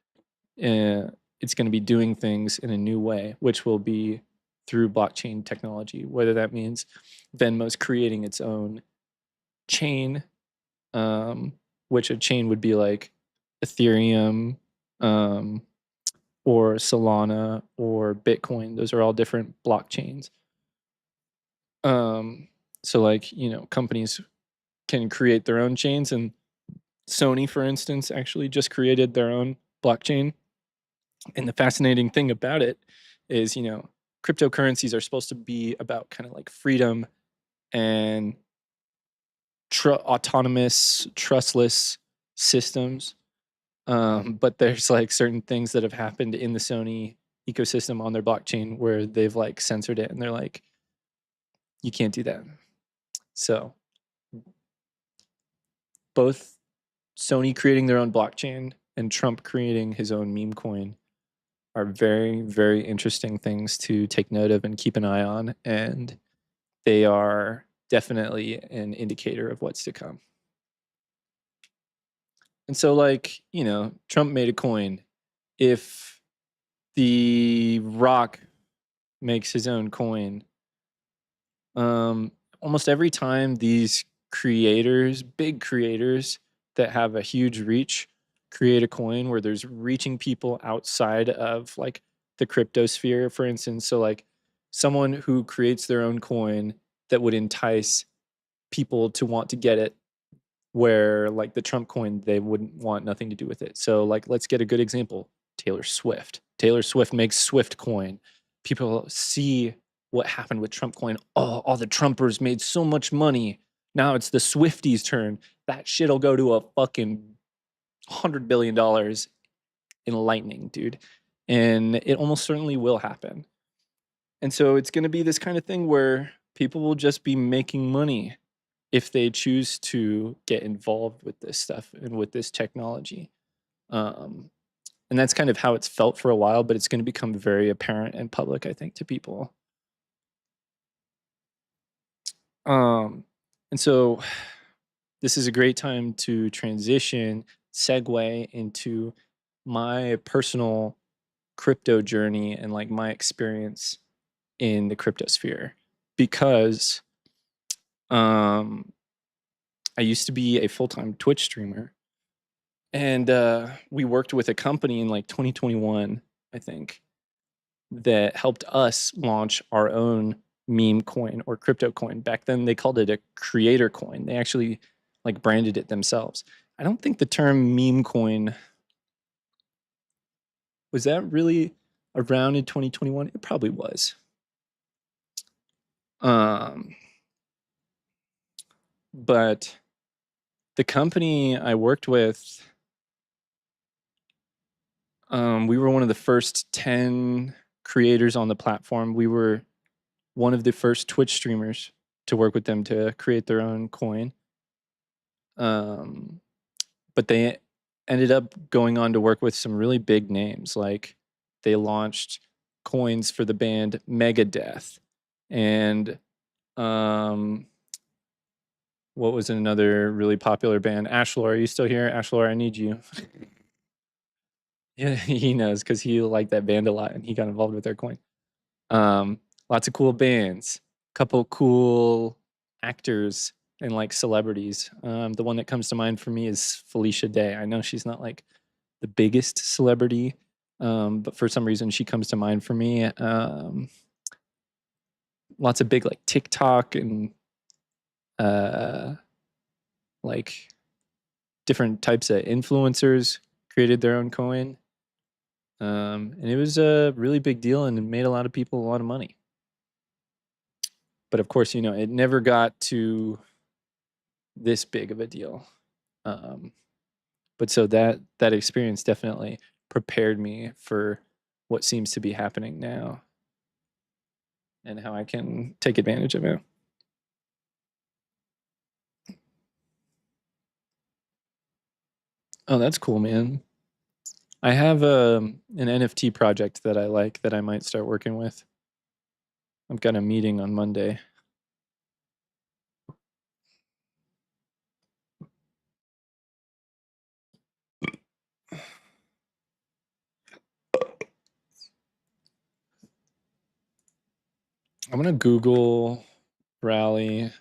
it's going to be doing things in a new way, which will be through blockchain technology, whether that means Venmo's creating its own chain, which a chain would be like Ethereum or Solana or Bitcoin. Those are all different blockchains. So like, companies can create their own chains, and Sony, for instance, actually just created their own blockchain. And the fascinating thing about it is, cryptocurrencies are supposed to be about kind of like freedom and autonomous, trustless systems. But there's like certain things that have happened in the Sony ecosystem on their blockchain where they've like censored it, and they're like, you can't do that. So both Sony creating their own blockchain and Trump creating his own meme coin are very, very interesting things to take note of and keep an eye on. And they are definitely an indicator of what's to come. And so, like, Trump made a coin. If The Rock makes his own coin, almost every time these creators, big creators that have a huge reach, create a coin where there's reaching people outside of like the crypto sphere, for instance. So, like, someone who creates their own coin that would entice people to want to get it, where like the Trump coin, they wouldn't want nothing to do with it. So, like, let's get a good example. Taylor Swift. Taylor Swift makes Swift coin. People see what happened with Trump coin. Oh, all the Trumpers made so much money. Now it's the Swifties' turn. That shit'll go to a fucking $100 billion in lightning, dude. And it almost certainly will happen. And so it's going to be this kind of thing where people will just be making money if they choose to get involved with this stuff and with this technology. And that's kind of how it's felt for a while, but it's going to become very apparent and public, I think, to people. And so this is a great time to segue into my personal crypto journey and like my experience in the crypto sphere, because I used to be a full-time Twitch streamer, and we worked with a company in like 2021, I think, that helped us launch our own meme coin or crypto coin. Back then they called it a creator coin. They actually like branded it themselves. I don't think the term meme coin was that really around in 2021. It probably was. But the company I worked with, we were one of the first 10 creators on the platform. We were one of the first Twitch streamers to work with them to create their own coin. But they ended up going on to work with some really big names. Like, they launched coins for the band Megadeth, and what was another really popular band? Ashlor, are you still here? Ashlor, I need you. Yeah, he knows because he liked that band a lot and he got involved with their coin. Lots of cool bands, couple cool actors and like celebrities. The one that comes to mind for me is Felicia Day. I know she's not like the biggest celebrity, but for some reason she comes to mind for me. Lots of big like TikTok and like different types of influencers created their own coin. And it was a really big deal and it made a lot of people a lot of money. But of course, it never got to this big of a deal. But so that experience definitely prepared me for what seems to be happening now and how I can take advantage of it. Oh, that's cool, man. I have an NFT project that I like that I might start working with. I've got a meeting on Monday. I'm gonna Google Rally.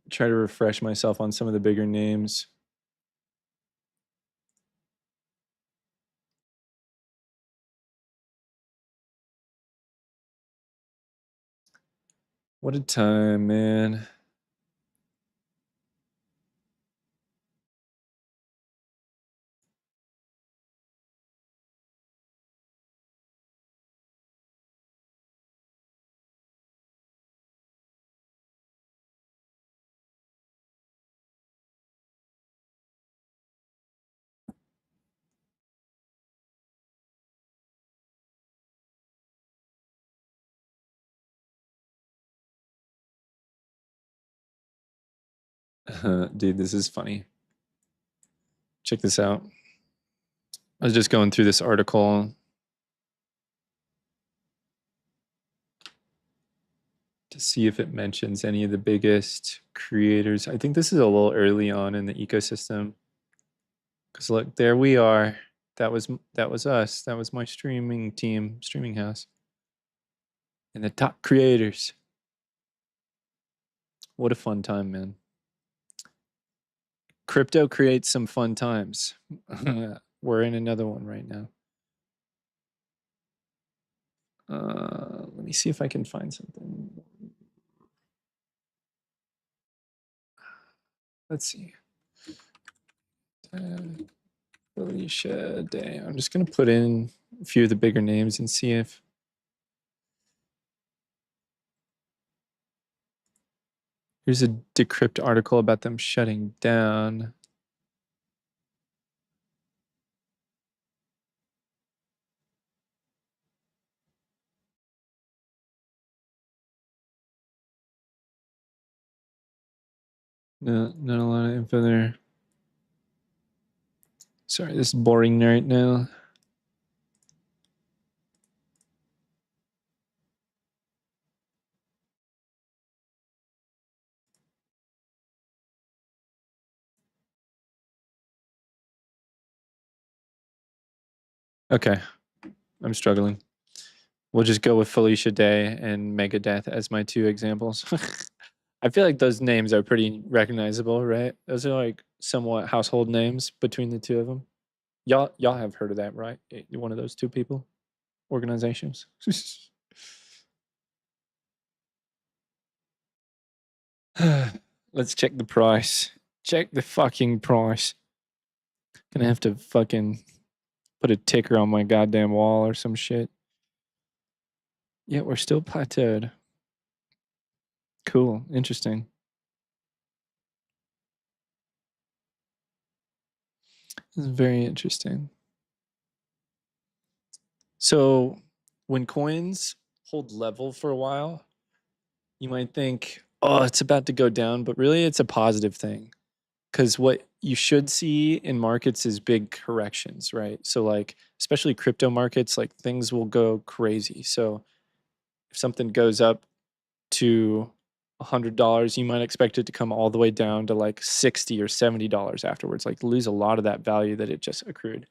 Try to refresh myself on some of the bigger names. What a time, man. Dude, this is funny. Check this out. I was just going through this article to see if it mentions any of the biggest creators. I think this is a little early on in the ecosystem. Because look, there we are. That was us. That was my streaming team, streaming house. And the top creators. What a fun time, man. Crypto creates some fun times. We're in another one right now. Let me see if I can find something. Let's see. Felicia Day. I'm just going to put in a few of the bigger names and see if. Here's a Decrypt article about them shutting down. No, not a lot of info there. Sorry, this is boring right now. Okay, I'm struggling. We'll just go with Felicia Day and Megadeth as my two examples. I feel like those names are pretty recognizable, right? Those are like somewhat household names between the two of them. Y'all have heard of that, right? One of those two people, organizations. Let's check the price. Check the fucking price. Gonna have to fucking put a ticker on my goddamn wall or some shit. Yeah, we're still plateaued. Cool. Interesting. This is very interesting. So when coins hold level for a while, you might think, oh, it's about to go down, but really it's a positive thing. Because what you should see in markets is big corrections, right? So like, especially crypto markets, like things will go crazy. So if something goes up to $100, you might expect it to come all the way down to like $60 or $70 afterwards, like lose a lot of that value that it just accrued.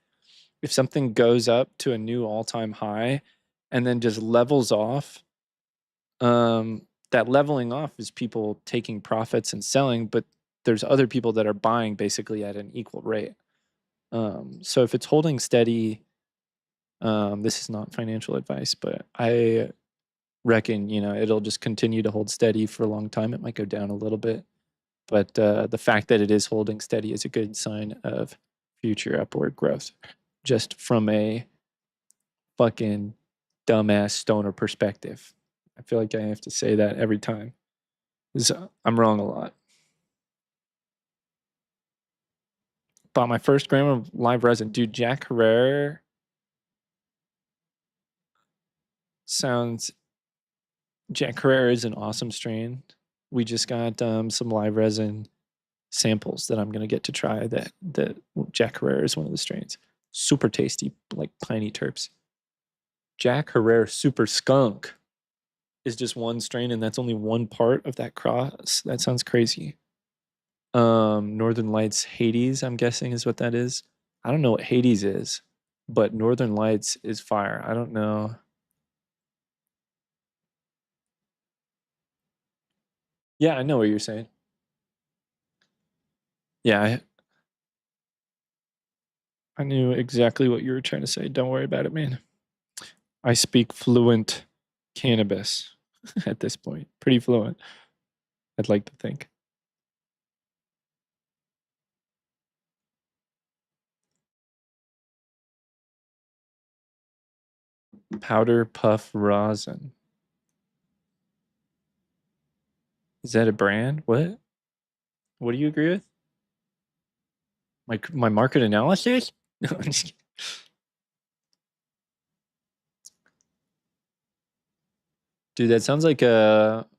If something goes up to a new all-time high and then just levels off, that leveling off is people taking profits and selling, but there's other people that are buying basically at an equal rate. So if it's holding steady, this is not financial advice, but I reckon, it'll just continue to hold steady for a long time. It might go down a little bit, but the fact that it is holding steady is a good sign of future upward growth, just from a fucking dumbass stoner perspective. I feel like I have to say that every time. I'm wrong a lot. Bought my first gram of live resin. Dude, Jack Herrera Jack Herrera is an awesome strain. We just got some live resin samples that I'm gonna get to try. That Jack Herrera is one of the strains. Super tasty, like piney terps. Jack Herrera Super Skunk is just one strain, and that's only one part of that cross. That sounds crazy. Northern Lights Hades, I'm guessing is what that is. I don't know what Hades is, but Northern Lights is fire. I don't know. Yeah, I know what you're saying. Yeah, I knew exactly what you were trying to say. Don't worry about it, man. I speak fluent cannabis at this point. Pretty fluent, I'd like to think. Powder puff rosin. Is that a brand? What? What do you agree with? My market analysis? No, I'm just kidding. Dude, that sounds like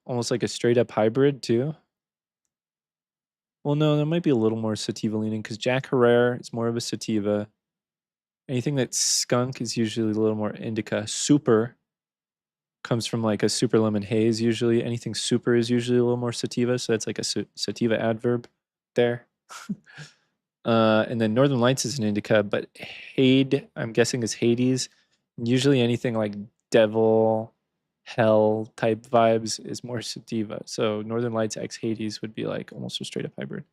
almost like a straight up hybrid too. Well, no, there might be a little more sativa leaning because Jack Herrera is more of a sativa. Anything that's skunk is usually a little more indica. Super comes from like a super lemon haze usually. Anything super is usually a little more sativa, so that's like a sativa adverb there. And then Northern Lights is an indica, but Hade, I'm guessing is Hades. Usually anything like devil, hell type vibes is more sativa. So Northern Lights x Hades would be like almost a straight up hybrid.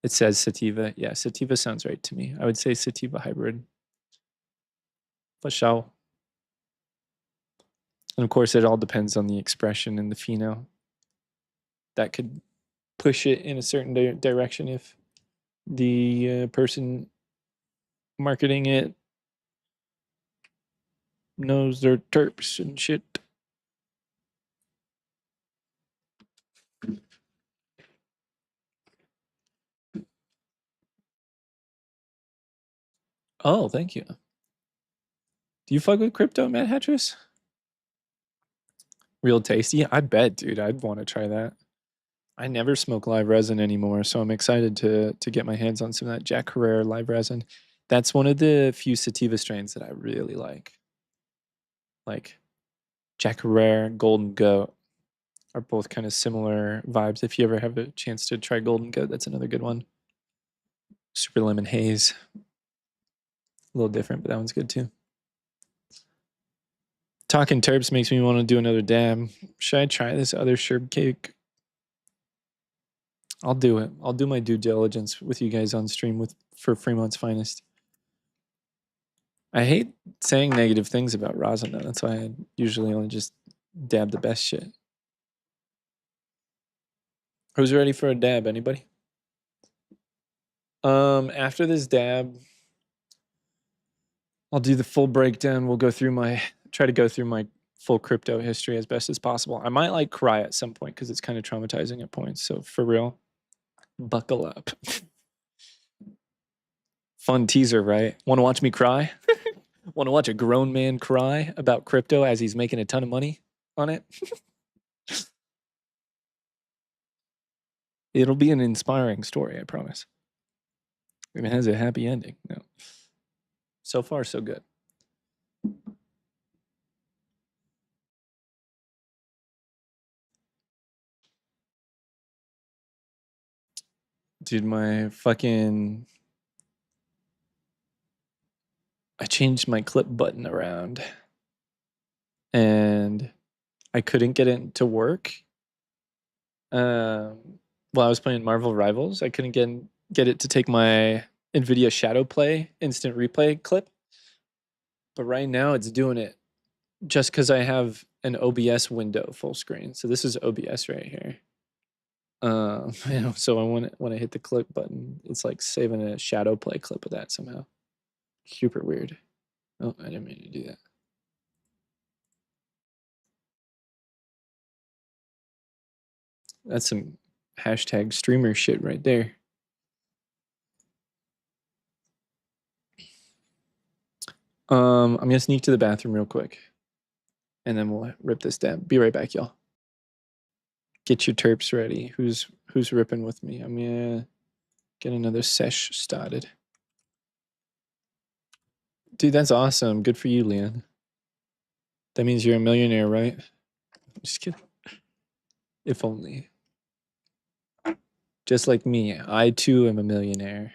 It says sativa. Yeah, sativa sounds right to me. I would say sativa hybrid. For sure. And of course, it all depends on the expression and the pheno. That could push it in a certain direction if the person marketing it knows their terps and shit. Oh, thank you. Do you fuck with crypto, Matt Hatchers? Real tasty? I bet, dude. I'd want to try that. I never smoke live resin anymore, so I'm excited to get my hands on some of that Jack Herrera live resin. That's one of the few sativa strains that I really like. Like Jack Herrera, Golden Goat are both kind of similar vibes. If you ever have a chance to try Golden Goat, that's another good one. Super Lemon Haze. A little different, but that one's good too. Talking terps makes me want to do another dab. Should I try this other sherb cake? I'll do it. I'll do my due diligence with you guys on stream for Fremont's Finest. I hate saying negative things about rosin though. That's why I usually only just dab the best shit. Who's ready for a dab? Anybody? After this dab, I'll do the full breakdown. We'll try to go through my full crypto history as best as possible. I might like cry at some point because it's kind of traumatizing at points. So for real, buckle up. Fun teaser, right? Want to watch me cry? Want to watch a grown man cry about crypto as he's making a ton of money on it? It'll be an inspiring story, I promise. It has a happy ending. No. So far, so good. Dude, I changed my clip button around and I couldn't get it to work. While I was playing Marvel Rivals, I couldn't get it to take my NVIDIA Shadowplay instant replay clip. But right now it's doing it just because I have an OBS window full screen. So this is OBS right here. So when I hit the clip button, it's like saving a Shadowplay clip of that somehow. Super weird. Oh, I didn't mean to do that. That's some hashtag streamer shit right there. I'm gonna sneak to the bathroom real quick, and then we'll rip this down. Be right back, y'all. Get your terps ready. Who's ripping with me? I'm gonna get another sesh started. Dude, that's awesome. Good for you, Leon. That means you're a millionaire, right? Just kidding. If only. Just like me, I too am a millionaire.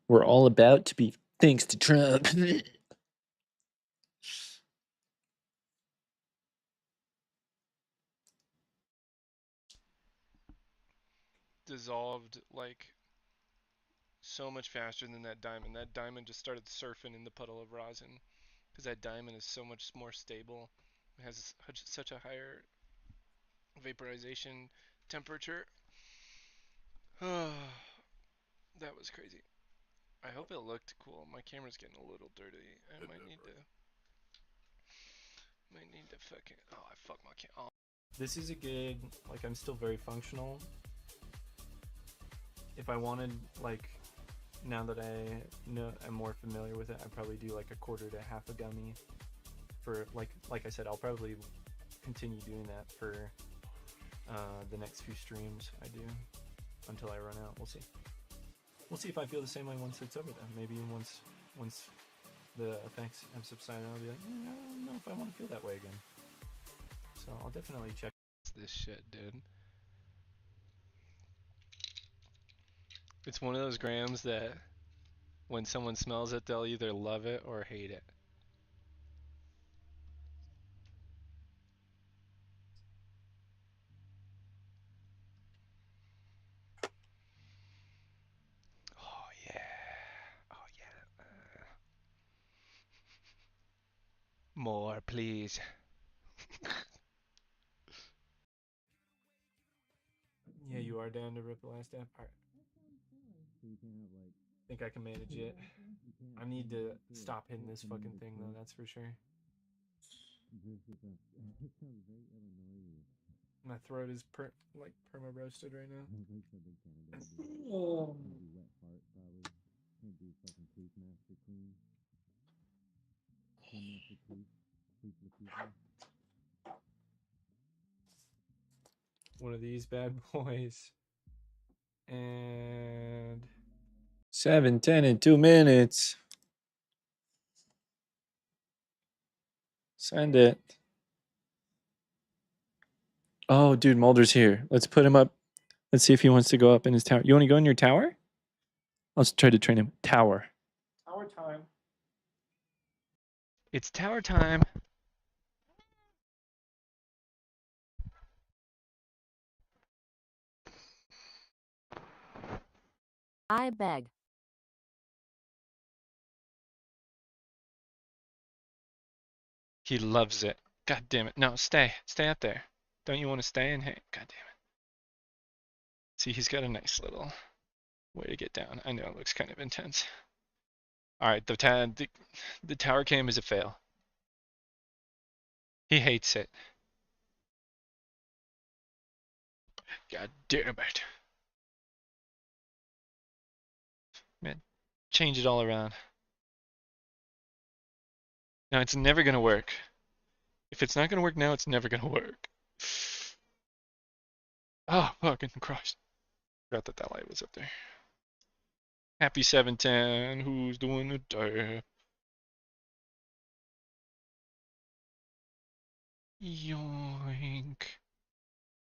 We're all about to be, thanks to Trump. Dissolved like so much faster than that diamond. That diamond just started surfing in the puddle of rosin because that diamond is so much more stable. It has such a higher vaporization temperature. That was crazy. I hope it looked cool. My camera's getting a little dirty. I might need to fucking. Oh, I fucked my camera. This is a good, like, I'm still very functional. If I wanted, like, now that I'm more familiar with it, I'd probably do like a quarter to half a gummy for, like I said, I'll probably continue doing that for the next few streams I do until I run out. We'll see. We'll see if I feel the same way once it's over. Then maybe once the effects have subsided, I'll be like, I don't know if I want to feel that way again. So I'll definitely check this shit, dude. It's one of those grams that when someone smells it, they'll either love it or hate it. Oh yeah. Oh yeah. More, please. Yeah, you are down to rip the last app. All right. Think I can manage it. I need to stop hitting this fucking thing though. That's for sure. My throat is like perma roasted right now. Oh. One of these bad boys. And 7, 10, and 2 minutes. Send it. Oh, dude, Mulder's here. Let's put him up. Let's see if he wants to go up in his tower. You want to go in your tower? Let's try to train him. Tower. Tower time. It's tower time. I beg. He loves it. God damn it. No, stay. Stay out there. Don't you want to stay in? Hey, god damn it. See, he's got a nice little way to get down. I know it looks kind of intense. Alright, the tower cam is a fail. He hates it. God damn it. Man, change it all around. No, it's never gonna work. If it's not gonna work now, it's never gonna work. Oh, fucking Christ. Forgot that light was up there. Happy 710, who's doing the dab? Yoink.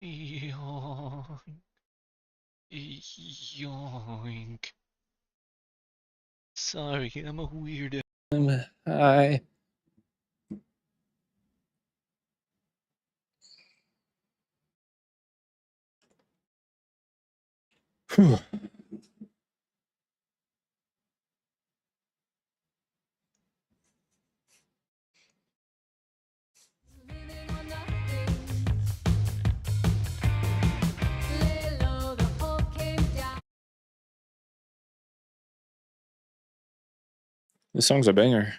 Yoink. Yoink. Sorry, I'm a weirdo. Hi. Whew. This song's a banger.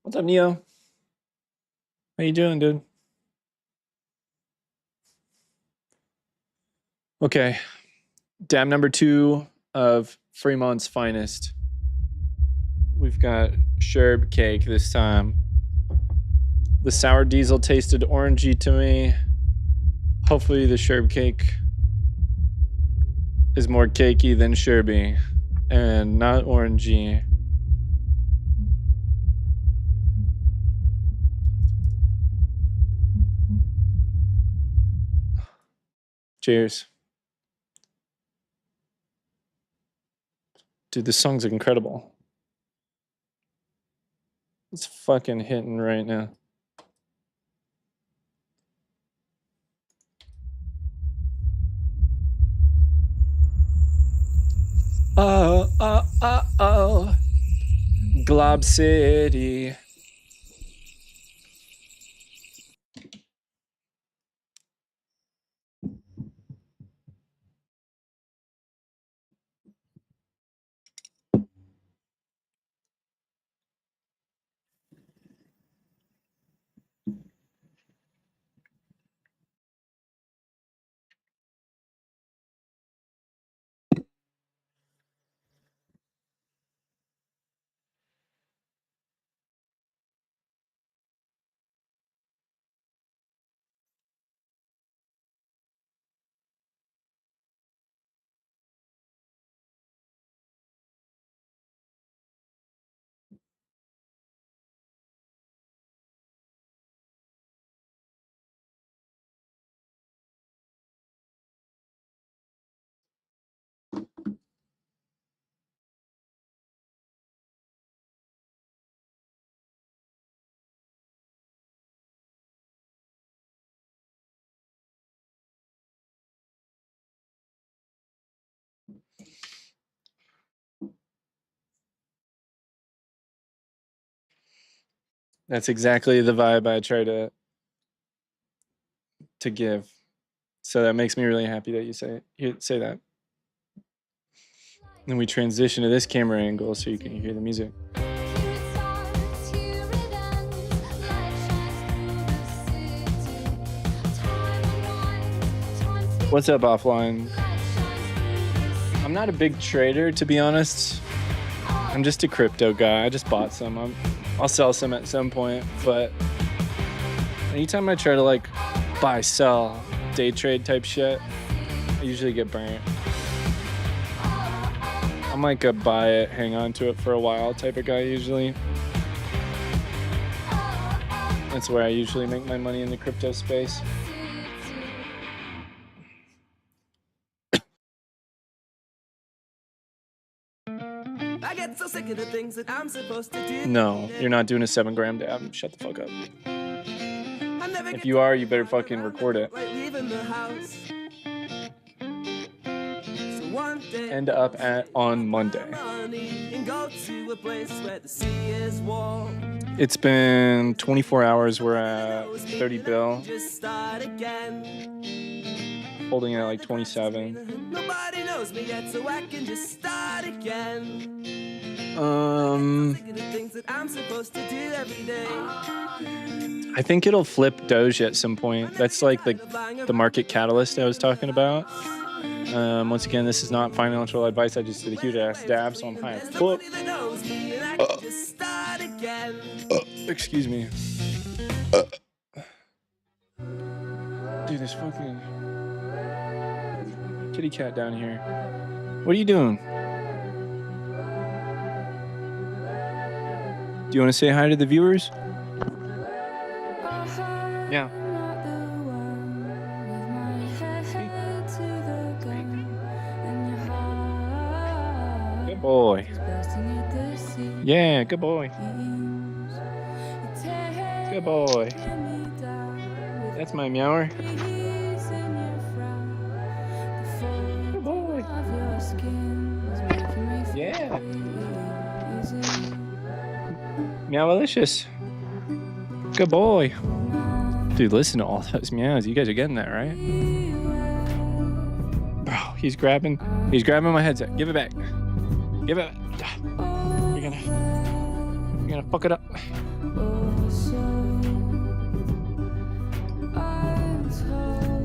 What's up, Neo? How you doing, dude? Okay. Dam number 2 of Fremont's finest. We've got Sherb cake this time. The sour diesel tasted orangey to me. Hopefully the Sherb cake is more cakey than Sherby and not orangey. Cheers. Dude, this song's incredible. It's fucking hitting right now. Oh. Glob City. That's exactly the vibe I try to give. So that makes me really happy that you say that. Then we transition to this camera angle so you can hear the music. What's up, Offline? I'm not a big trader, to be honest. I'm just a crypto guy. I just bought some. I'll sell some at some point, but anytime I try to like buy, sell, day trade type shit, I usually get burnt. I'm like a buy it, hang on to it for a while type of guy usually. That's where I usually make my money in the crypto space. I get so sick of the things that I'm supposed to do. No, you're not doing a 7 gram dab. Shut the fuck up. If you are, you better fucking record it. Like leaving the house. So one day, End up on Monday. money and go to a place where the sea is warm. It's been 24 hours. We're at 30 bill. Just start again. Holding it at like 27. Nobody knows me yet, so I can just start again. Sick of the things that I'm supposed to do every day. I think it'll flip Doge at some point. That's like the market catalyst I was talking about. Once again, this is not financial advice. I just did a huge ass dab, so I'm high as fuck. Excuse me. Dude, this fucking kitty cat down here. What are you doing? Do you want to say hi to the viewers? Yeah. Good boy. Yeah, good boy. Good boy. That's my meower. Good boy. Yeah. Meowalicious. Good boy. Dude, listen to all those meows. You guys are getting that, right? Bro, he's grabbing my headset. Give it back. Give it back. You're gonna fuck it up.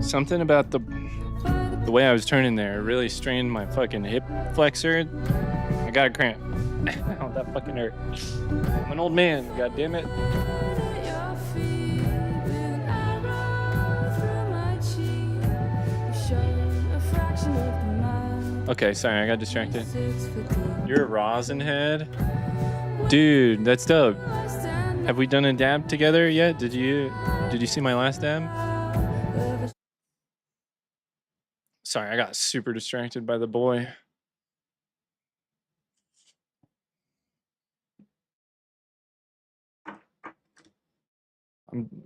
Something about the way I was turning there really strained my fucking hip flexor. I got a cramp. Oh, that fucking hurt. I'm an old man, god damn it. Okay, sorry, I got distracted. You're a rosin head? Dude, that's dope. Have we done a dab together yet? Did you see my last dab? Sorry, I got super distracted by the boy.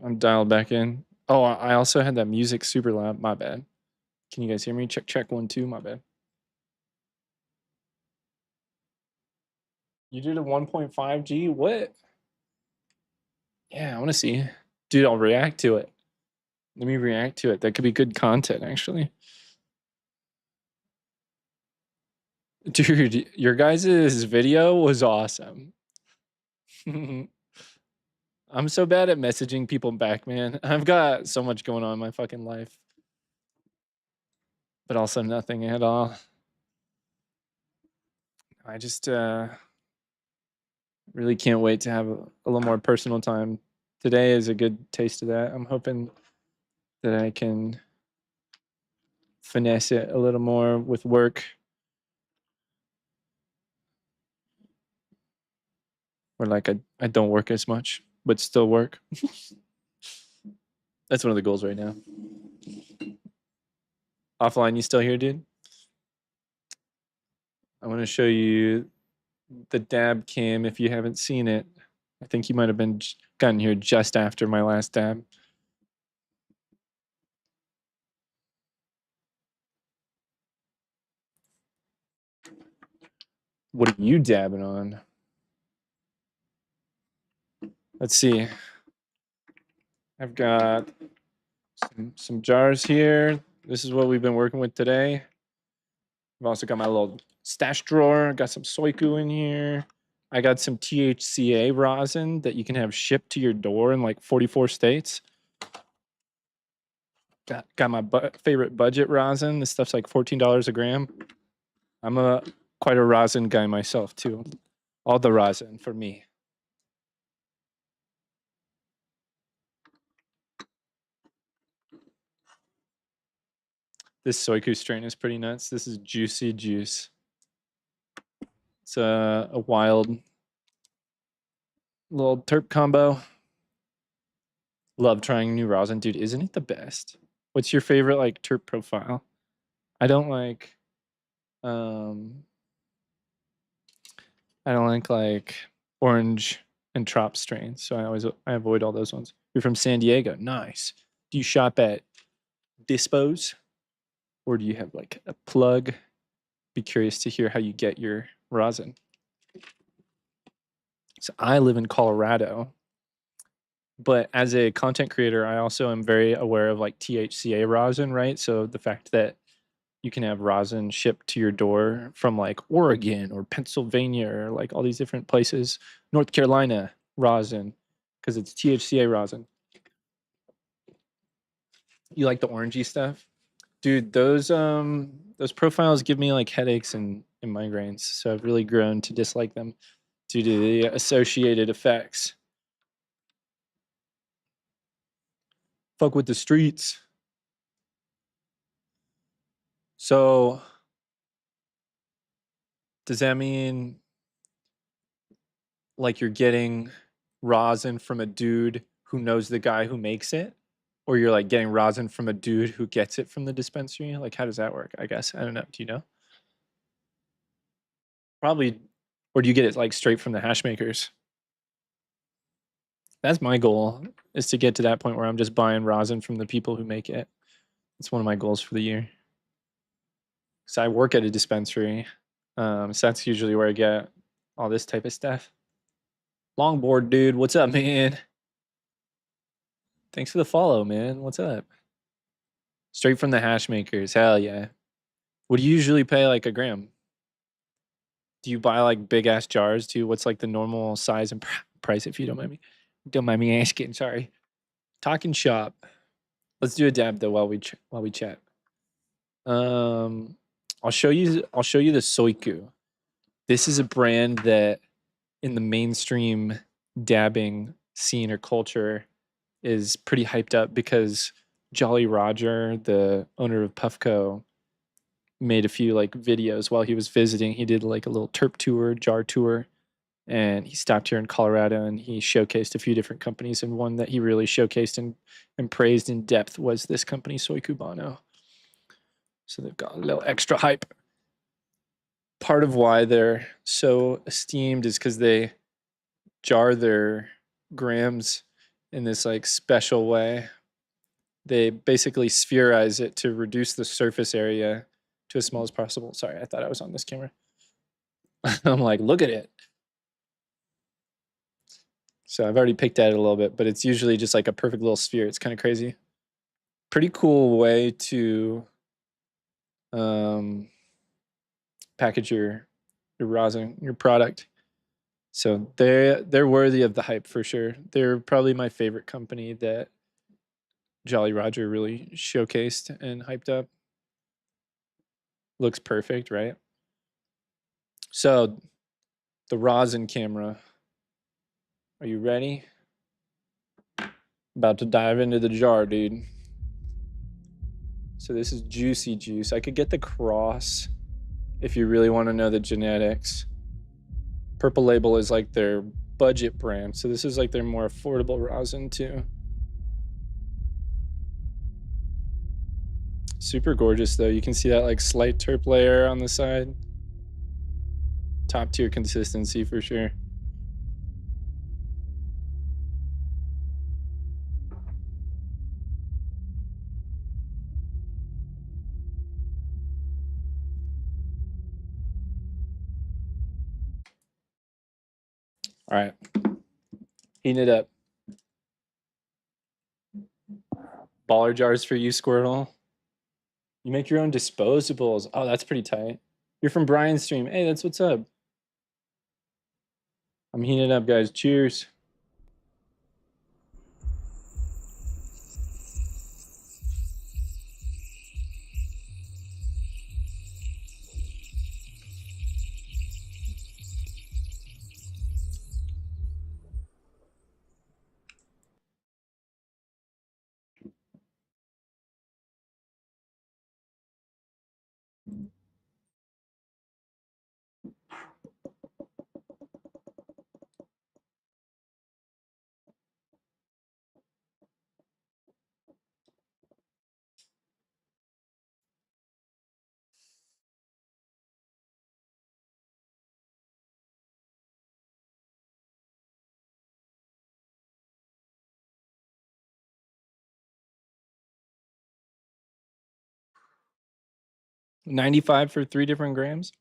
I'm dialed back in. Oh, I also had that music super loud. My bad. Can you guys hear me? Check 1 2. My bad. You did a 1.5G? What? Yeah, I want to see. Dude, I'll react to it. Let me react to it. That could be good content, actually. Dude, your guys' video was awesome. I'm so bad at messaging people back, man. I've got so much going on in my fucking life. But also nothing at all. I just really can't wait to have a little more personal time. Today is a good taste of that. I'm hoping that I can finesse it a little more with work. Or like I don't work as much, but still work. That's one of the goals right now. Offline, you still here, dude? I want to show you the dab cam if you haven't seen it. I think you might have gotten here just after my last dab. What are you dabbing on? Let's see. I've got some jars here. This is what we've been working with today. I've also got my little stash drawer. Got some Soiku in here. I got some THCA rosin that you can have shipped to your door in like 44 states. Got my favorite budget rosin. This stuff's like $14 a gram. I'm quite a rosin guy myself too. All the rosin for me. This Soiku strain is pretty nuts. This is Juicy Juice. It's a wild little terp combo. Love trying new rosin. Dude, isn't it the best? What's your favorite like terp profile? I don't like orange and trop strains, so I avoid all those ones. You're from San Diego. Nice. Do you shop at Dispos? Or do you have like a plug? Be curious to hear how you get your rosin. So I live in Colorado, but as a content creator, I also am very aware of like THCA rosin, right? So the fact that you can have rosin shipped to your door from like Oregon or Pennsylvania or like all these different places, North Carolina rosin, because it's THCA rosin. You like the orangey stuff? Dude, those profiles give me like headaches and migraines, so I've really grown to dislike them due to the associated effects. Fuck with the streets. So, does that mean like you're getting rosin from a dude who knows the guy who makes it? Or you're like getting rosin from a dude who gets it from the dispensary? Like, how does that work? I guess. I don't know. Do you know? Probably. Or do you get it like straight from the hash makers? That's my goal, is to get to that point where I'm just buying rosin from the people who make it. It's one of my goals for the year. So I work at a dispensary. So that's usually where I get all this type of stuff. Longboard dude, what's up, man? Thanks for the follow, man. What's up? Straight from the hash makers. Hell yeah. What do you usually pay like a gram? Do you buy like big ass jars too? What's like the normal size and price, if you don't mind me? Don't mind me asking. Sorry. Talking shop. Let's do a dab though while we chat. I'll show you the Soiku. This is a brand that in the mainstream dabbing scene or culture is pretty hyped up because Jolly Roger, the owner of Puffco, made a few like videos while he was visiting. He did like a little terp tour, jar tour, and he stopped here in Colorado and he showcased a few different companies. And one that he really showcased and praised in depth was this company, Soikubano. So they've got a little extra hype. Part of why they're so esteemed is because they jar their grams in this like special way. They basically spherize it to reduce the surface area to as small as possible. Sorry, I thought I was on this camera. I'm like, look at it. So I've already picked at it a little bit, but it's usually just like a perfect little sphere. It's kind of crazy. Pretty cool way to package your rosin, your product. So they're worthy of the hype for sure. They're probably my favorite company that Jolly Roger really showcased and hyped up. Looks perfect, right? So the rosin camera. Are you ready? About to dive into the jar, dude. So this is Juicy Juice. I could get the Cross if you really want to know the genetics. Purple Label is like their budget brand. So this is like their more affordable rosin too. Super gorgeous though. You can see that like slight terp layer on the side. Top tier consistency for sure. All right. Heating it up. Baller jars for you, Squirtle. You make your own disposables. Oh, that's pretty tight. You're from Brian's stream. Hey, that's what's up. I'm heating it up, guys. Cheers. $95 for 3 different grams.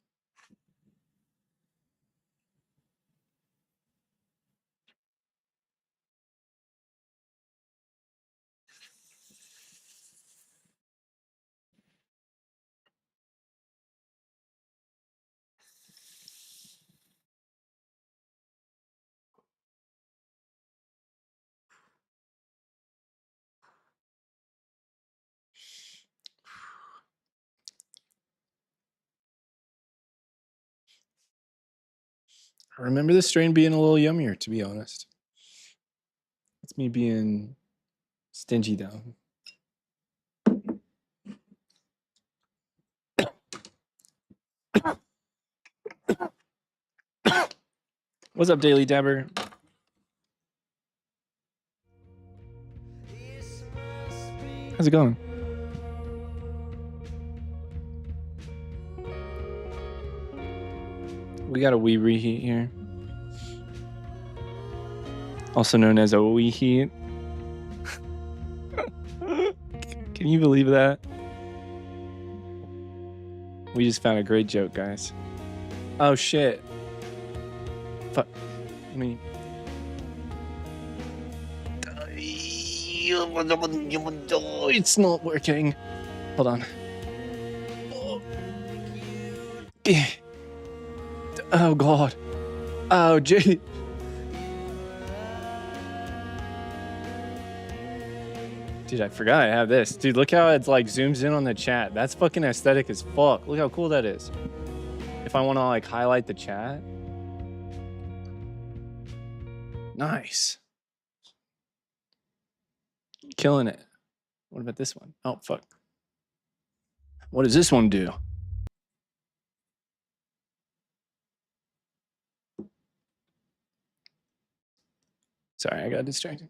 I remember this strain being a little yummier, to be honest. It's me being stingy, though. What's up, Daily Dabber? How's it going? We got a wee reheat here. Also known as a wee heat. Can you believe that? We just found a great joke, guys. Oh shit. Fuck. I mean. It's not working. Hold on. Oh god. Oh gee. Dude, I forgot I have this. Dude, look how it's like zooms in on the chat. That's fucking aesthetic as fuck. Look how cool that is. If I want to like highlight the chat. Nice. Killing it. What about this one? Oh, fuck. What does this one do? Sorry, I got distracted.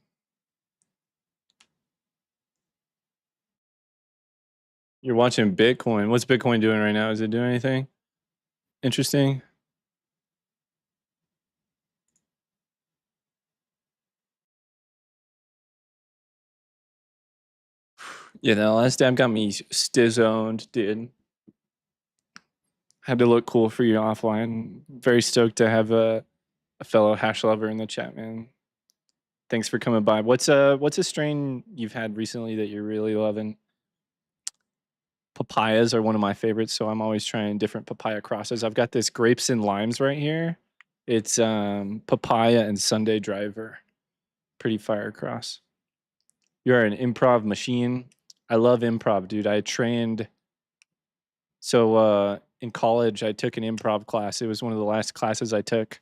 You're watching Bitcoin. What's Bitcoin doing right now? Is it doing anything interesting? Yeah, the last dab got me stizzoned, dude. Had to look cool for you offline. Very stoked to have a fellow hash lover in the chat, man. Thanks for coming by. What's a strain you've had recently that you're really loving? Papayas are one of my favorites, so I'm always trying different papaya crosses. I've got this grapes and limes right here. It's papaya and Sunday driver. Pretty fire cross. You're an improv machine. I love improv, dude. I trained. So in college, I took an improv class. It was one of the last classes I took,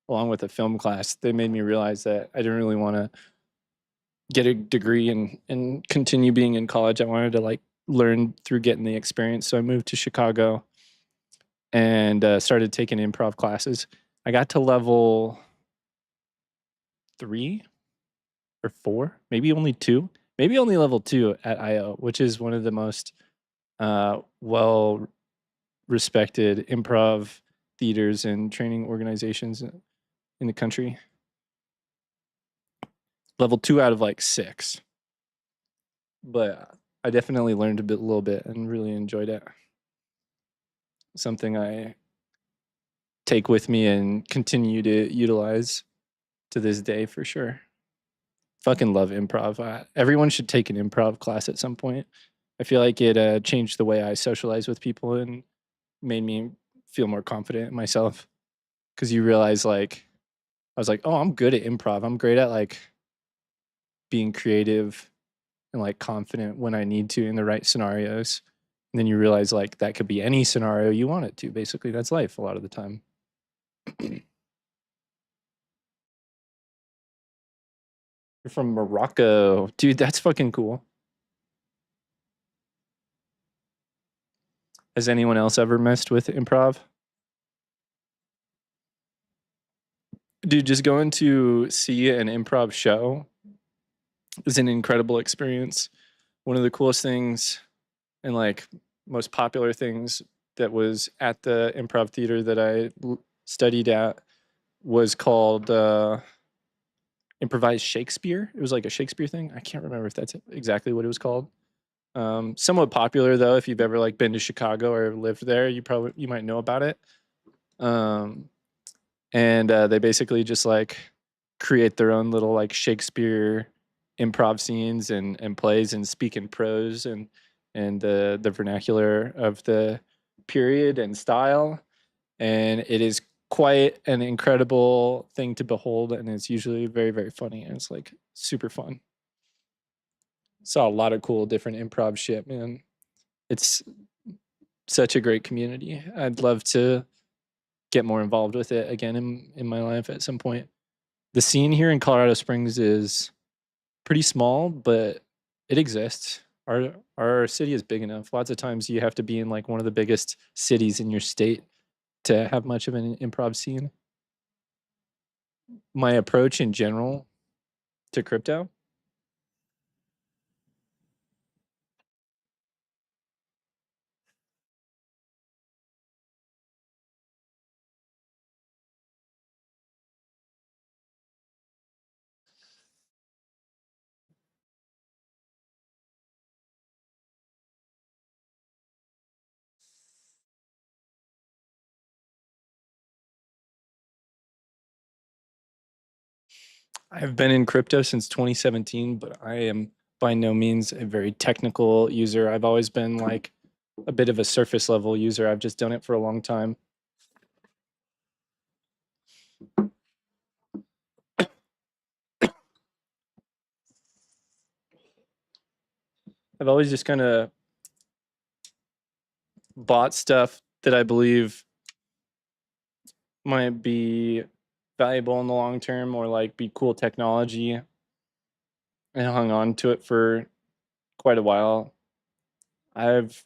along with a film class. They made me realize that I didn't really want to get a degree and continue being in college. I wanted to like learn through getting the experience. So I moved to Chicago and started taking improv classes. I got to level 3 or 4, maybe only 2, maybe only level 2 at IO, which is one of the most well respected improv theaters and training organizations in the country. Level 2 out of like 6. But I definitely learned a little bit and really enjoyed it. Something I take with me and continue to utilize to this day for sure. Fucking love improv. Everyone should take an improv class at some point. I feel like it changed the way I socialize with people and made me feel more confident in myself. Because you realize, like, I was like, oh, I'm good at improv. I'm great at like being creative and like confident when I need to in the right scenarios. And then you realize like that could be any scenario you want it to. Basically, that's life a lot of the time. You're from Morocco. Dude, that's fucking cool. Has anyone else ever messed with improv? Dude, just going to see an improv show is an incredible experience. One of the coolest things and like most popular things that was at the improv theater that I studied at was called Improvised Shakespeare. It was like a Shakespeare thing. I can't remember if that's exactly what it was called. Somewhat popular though. If you've ever like been to Chicago or lived there, you might know about it. And they basically just like create their own little like Shakespeare improv scenes and plays and speak in prose and the vernacular of the period and style. And it is quite an incredible thing to behold, and it's usually very, very funny, and it's like super fun. Saw a lot of cool different improv shit, man. It's such a great community. I'd love to get more involved with it again in my life at some point. The scene here in Colorado Springs is pretty small, but it exists. Our city is big enough. Lots of times you have to be in like one of the biggest cities in your state to have much of an improv scene. My approach in general to crypto, I've been in crypto since 2017, but I am by no means a very technical user. I've always been like a bit of a surface level user. I've just done it for a long time. I've always just kind of bought stuff that I believe might be valuable in the long term or like be cool technology, and hung on to it for quite a while. I've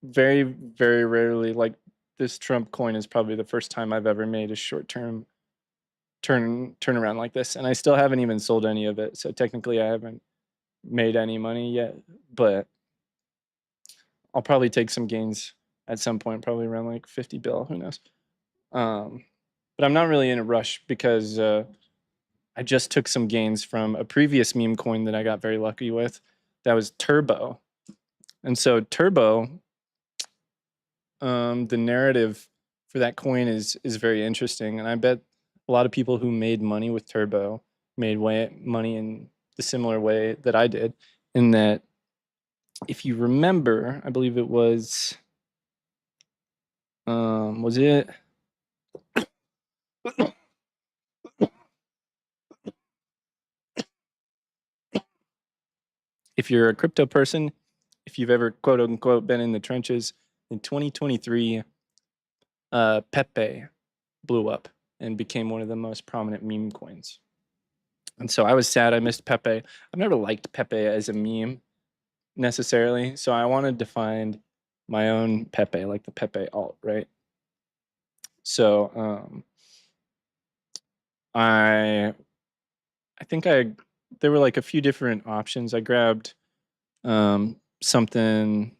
very, very rarely, like this Trump coin is probably the first time I've ever made a short-term turn around like this, and I still haven't even sold any of it. So technically, I haven't made any money yet, but I'll probably take some gains at some point, probably around like 50 bill. Who knows? But I'm not really in a rush because I just took some gains from a previous meme coin that I got very lucky with. That was Turbo. And so Turbo, the narrative for that coin is very interesting. And I bet a lot of people who made money with Turbo made money in the similar way that I did. In that, if you remember, I believe it was it? If you're a crypto person, if you've ever quote unquote been in the trenches, in 2023, Pepe blew up and became one of the most prominent meme coins. And so I was sad I missed Pepe. I've never liked Pepe as a meme necessarily, so I wanted to find my own Pepe, like the Pepe alt, right? So I think there were like a few different options. I grabbed something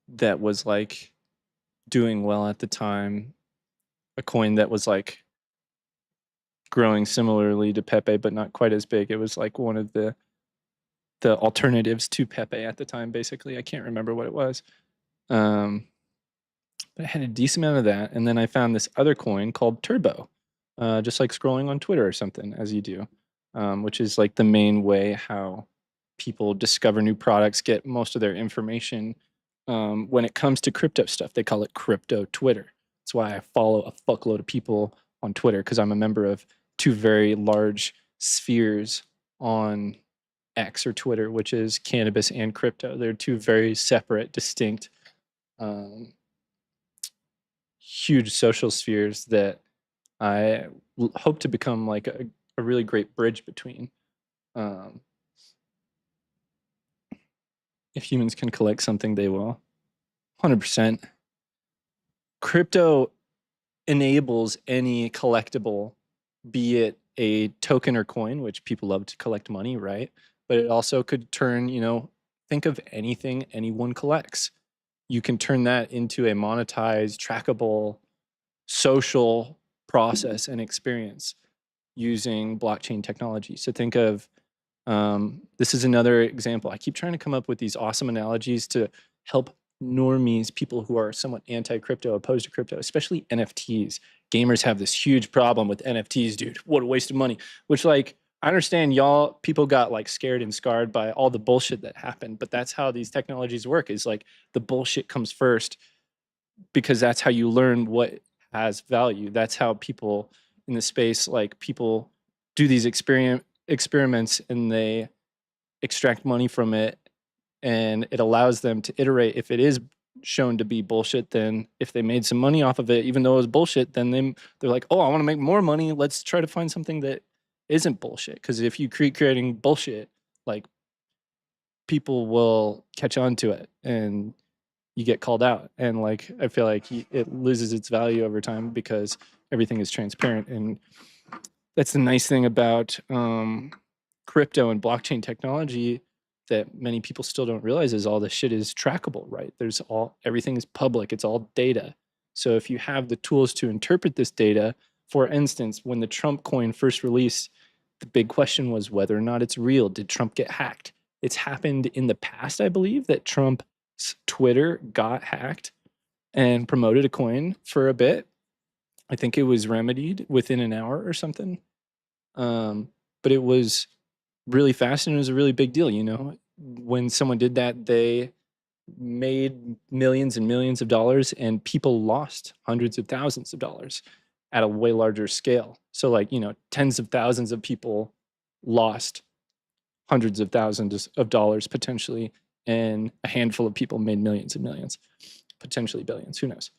that was like doing well at the time, a coin that was like growing similarly to Pepe but not quite as big. It was like one of the alternatives to Pepe at the time, basically. I can't remember what it was. But I had a decent amount of that, and then I found this other coin called Turbo, just like scrolling on Twitter or something as you do, which is like the main way how people discover new products, get most of their information. When it comes to crypto stuff, they call it crypto Twitter. That's why I follow a fuckload of people on Twitter, because I'm a member of two very large spheres on X or Twitter, which is cannabis and crypto. They're two very separate, distinct, huge social spheres that I hope to become like a really great bridge between. If humans can collect something, they will. 100%. Crypto enables any collectible, be it a token or coin, which people love to collect money, right? But it also could turn, think of anything anyone collects. You can turn that into a monetized, trackable, social process and experience using blockchain technology. So think of, this is another example. I keep trying to come up with these awesome analogies to help normies, people who are somewhat anti-crypto, opposed to crypto, especially NFTs. Gamers have this huge problem with NFTs, dude. What a waste of money. Which, like, I understand people got like scared and scarred by all the bullshit that happened, but that's how these technologies work, is like the bullshit comes first, because that's how you learn what has value. That's how people in the space, like, people do these experiments and they extract money from it, and it allows them to iterate. If it is shown to be bullshit, then if they made some money off of it, even though it was bullshit, then they're like, oh, I want to make more money. Let's try to find something that isn't bullshit. Because if you creating bullshit, like, people will catch on to it and you get called out. And like, I feel like it loses its value over time because everything is transparent. And that's the nice thing about crypto and blockchain technology that many people still don't realize, is all this shit is trackable, right? Everything is public. It's all data. So if you have the tools to interpret this data, for instance, when the Trump coin first released, the big question was whether or not it's real. Did Trump get hacked? It's happened in the past, I believe, that Trump's Twitter got hacked and promoted a coin for a bit. I think it was remedied within an hour or something. But it was really fast, and it was a really big deal. When someone did that, they made millions and millions of dollars, and people lost hundreds of thousands of dollars at a way larger scale. So like, tens of thousands of people lost hundreds of thousands of dollars potentially, and a handful of people made millions and millions, potentially billions, who knows.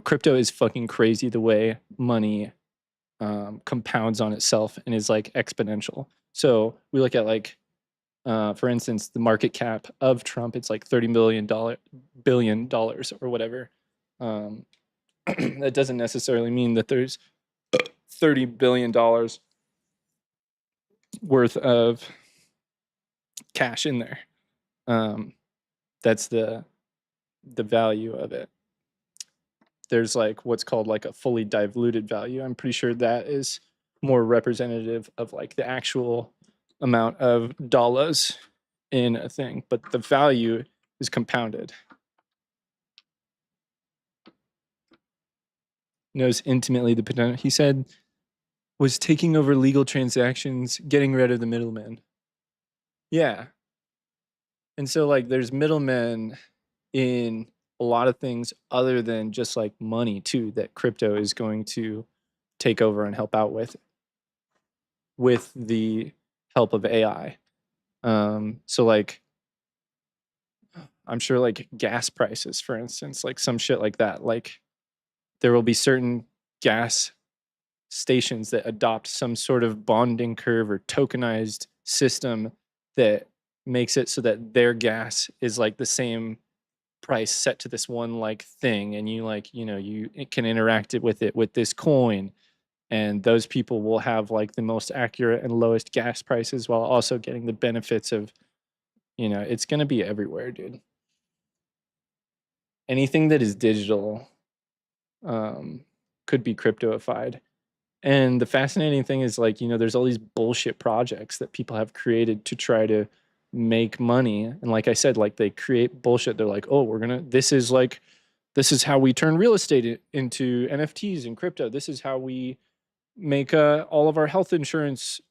Crypto is fucking crazy the way money compounds on itself and is like exponential. So we look at, like, for instance, the market cap of Trump, it's like $30 billion or whatever. That doesn't necessarily mean that there's $30 billion worth of cash in there. That's the value of it. There's like what's called like a fully diluted value. I'm pretty sure that is more representative of like the actual amount of dollars in a thing, but the value is compounded. Knows intimately the potential. He said was taking over legal transactions, getting rid of the middlemen. Yeah. And so like there's middlemen in a lot of things other than just like money too, that crypto is going to take over and help out with the help of AI. So like, I'm sure like gas prices, for instance, like some shit like that, like there will be certain gas stations that adopt some sort of bonding curve or tokenized system that makes it so that their gas is like the same price set to this one like thing, and you like, you can interact with it with this coin, and those people will have like the most accurate and lowest gas prices while also getting the benefits of, it's going to be everywhere, dude. Anything that is digital could be cryptoified. And the fascinating thing is like, there's all these bullshit projects that people have created to try to make money. And like I said, like they create bullshit. They're like, oh, this is how we turn real estate into NFTs and crypto. This is how we make all of our health insurance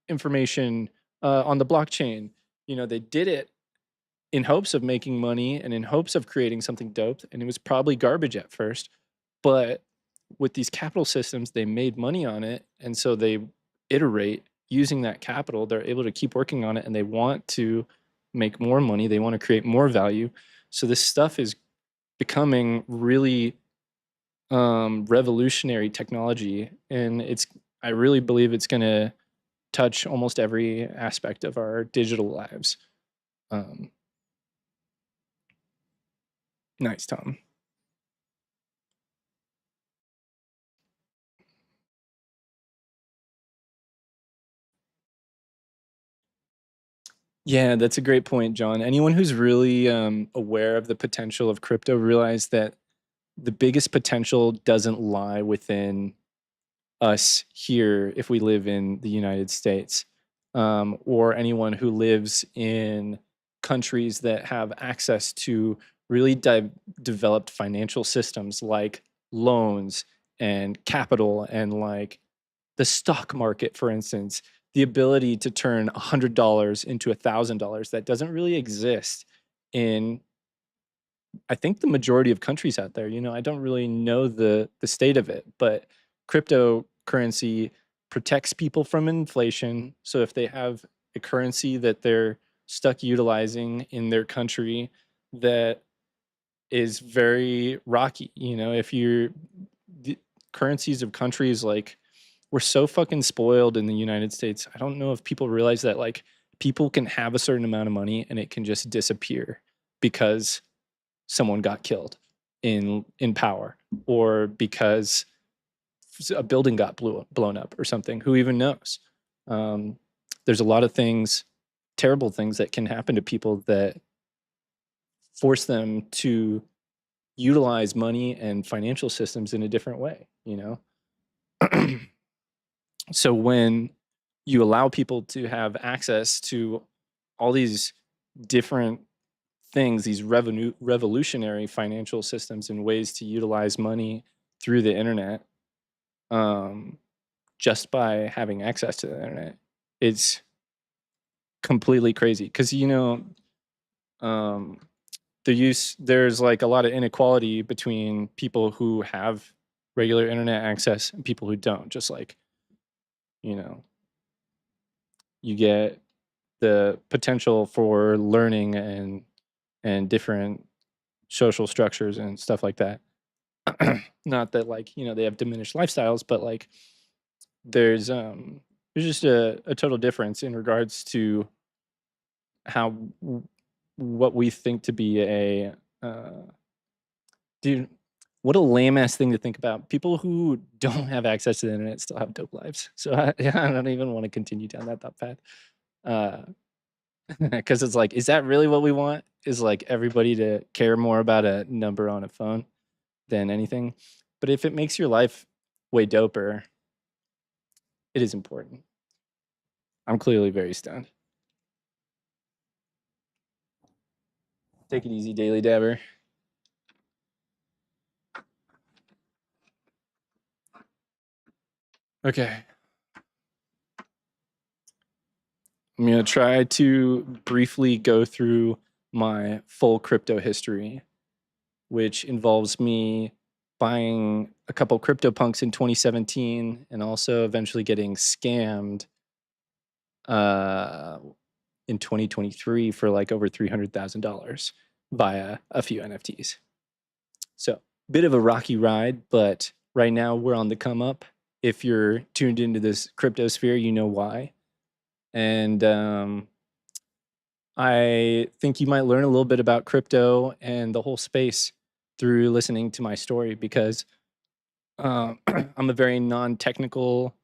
information on the blockchain. You know, they did it in hopes of making money and in hopes of creating something dope. And it was probably garbage at first, but with these capital systems, they made money on it. And so they iterate using that capital. They're able to keep working on it and they want to make more money. They want to create more value. So this stuff is becoming really revolutionary technology. And I really believe it's going to touch almost every aspect of our digital lives. Nice, Tom. Yeah, that's a great point, John. Anyone who's really aware of the potential of crypto realize that the biggest potential doesn't lie within us here if we live in the United States, or anyone who lives in countries that have access to really developed financial systems like loans and capital and like the stock market, for instance, the ability to turn $100 into $1,000 that doesn't really exist in, I think, the majority of countries out there. You know, I don't really know the state of it, but cryptocurrency protects people from inflation. So if they have a currency that they're stuck utilizing in their country that is very rocky, you know, if you're the currencies of countries, like, we're so fucking spoiled in the United States. I don't know if people realize that, like, people can have a certain amount of money and it can just disappear because someone got killed in power, or because a building got blown up or something. Who even knows? There's a lot of things, terrible things that can happen to people that force them to utilize money and financial systems in a different way, you know? So when you allow people to have access to all these different things, these revolutionary financial systems and ways to utilize money through the internet, just by having access to the internet, it's completely crazy. Because, you know, there's like a lot of inequality between people who have regular internet access and people who don't. Just like, you know, you get the potential for learning and different social structures and stuff like that. Not that, like, you know, they have diminished lifestyles, but like there's just a total difference in regards to how what we think to be a dude. What a lame ass thing to think about. People who don't have access to the internet still have dope lives. So I don't even want to continue down that thought path. Because it's like, is that really what we want? Is like everybody to care more about a number on a phone than anything? But if it makes your life way doper, it is important. I'm clearly very stoned. Take it easy, Daily Dabber. Okay. I'm going to try to briefly go through my full crypto history, which involves me buying a couple CryptoPunks in 2017 and also eventually getting scammed in 2023 for like over $300,000 via a few NFTs. So, bit of a rocky ride, but right now we're on the come up. If you're tuned into this crypto sphere, you know why. And I think you might learn a little bit about crypto and the whole space through listening to my story, because I'm a very non-technical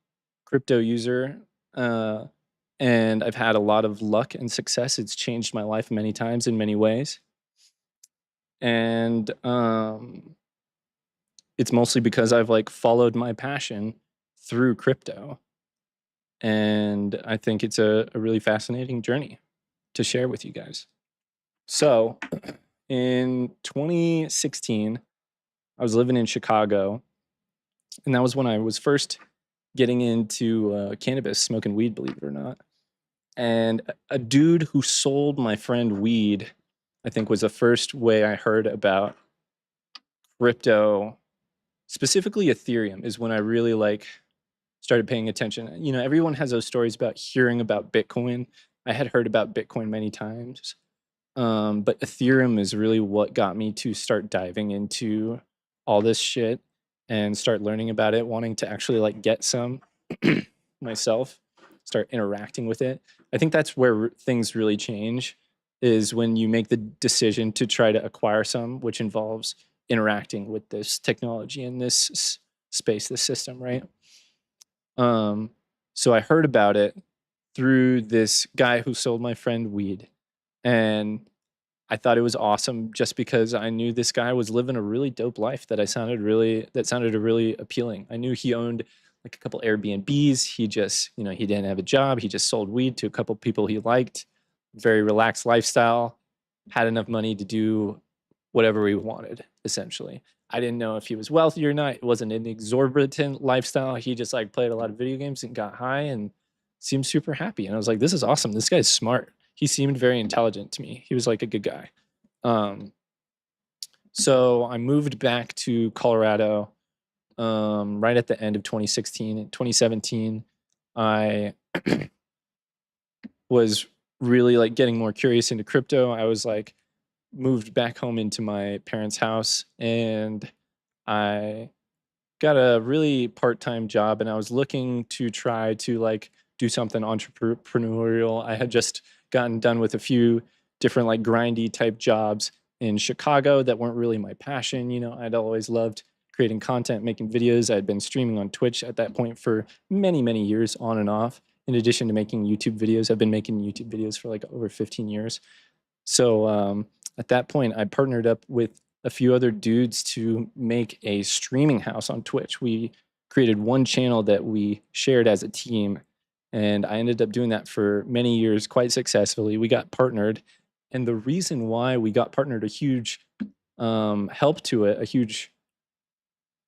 crypto user, and I've had a lot of luck and success. It's changed my life many times in many ways. And it's mostly because I've like followed my passion through crypto. And I think it's a really fascinating journey to share with you guys. So in 2016, I was living in Chicago, and that was when I was first getting into cannabis, smoking weed, believe it or not. And a dude who sold my friend weed, I think, was the first way I heard about crypto, specifically Ethereum, is when I really like started paying attention. You know, everyone has those stories about hearing about Bitcoin. I had heard about Bitcoin many times, but Ethereum is really what got me to start diving into all this shit and start learning about it, wanting to actually like get some myself, start interacting with it. I think that's where things really change, is when you make the decision to try to acquire some, which involves interacting with this technology in this space, this system, right? So I heard about it through this guy who sold my friend weed, and I thought it was awesome just because I knew this guy was living a really dope life that sounded really appealing. I knew he owned like a couple Airbnbs. He just, you know, he didn't have a job. He just sold weed to a couple people he liked. Very relaxed lifestyle. Had enough money to do whatever he wanted, essentially. I didn't know if he was wealthy or not. It wasn't an exorbitant lifestyle. He just like played a lot of video games and got high and seemed super happy. And I was like, this is awesome. This guy's smart. He seemed very intelligent to me. He was like a good guy. So I moved back to Colorado right at the end of 2016. In 2017, I was really like getting more curious into crypto. I was like moved back home into my parents' house, and I got a really part-time job, and I was looking to try to like do something entrepreneurial. I had just gotten done with a few different like grindy type jobs in Chicago that weren't really my passion. You know, I'd always loved creating content, making videos. I'd been streaming on Twitch at that point for many, many years on and off. In addition to making YouTube videos, I've been making YouTube videos for like over 15 years. So at that point, I partnered up with a few other dudes to make a streaming house on Twitch. We created one channel that we shared as a team, and I ended up doing that for many years quite successfully. We got partnered, and the reason why we got partnered, a huge help to it, a huge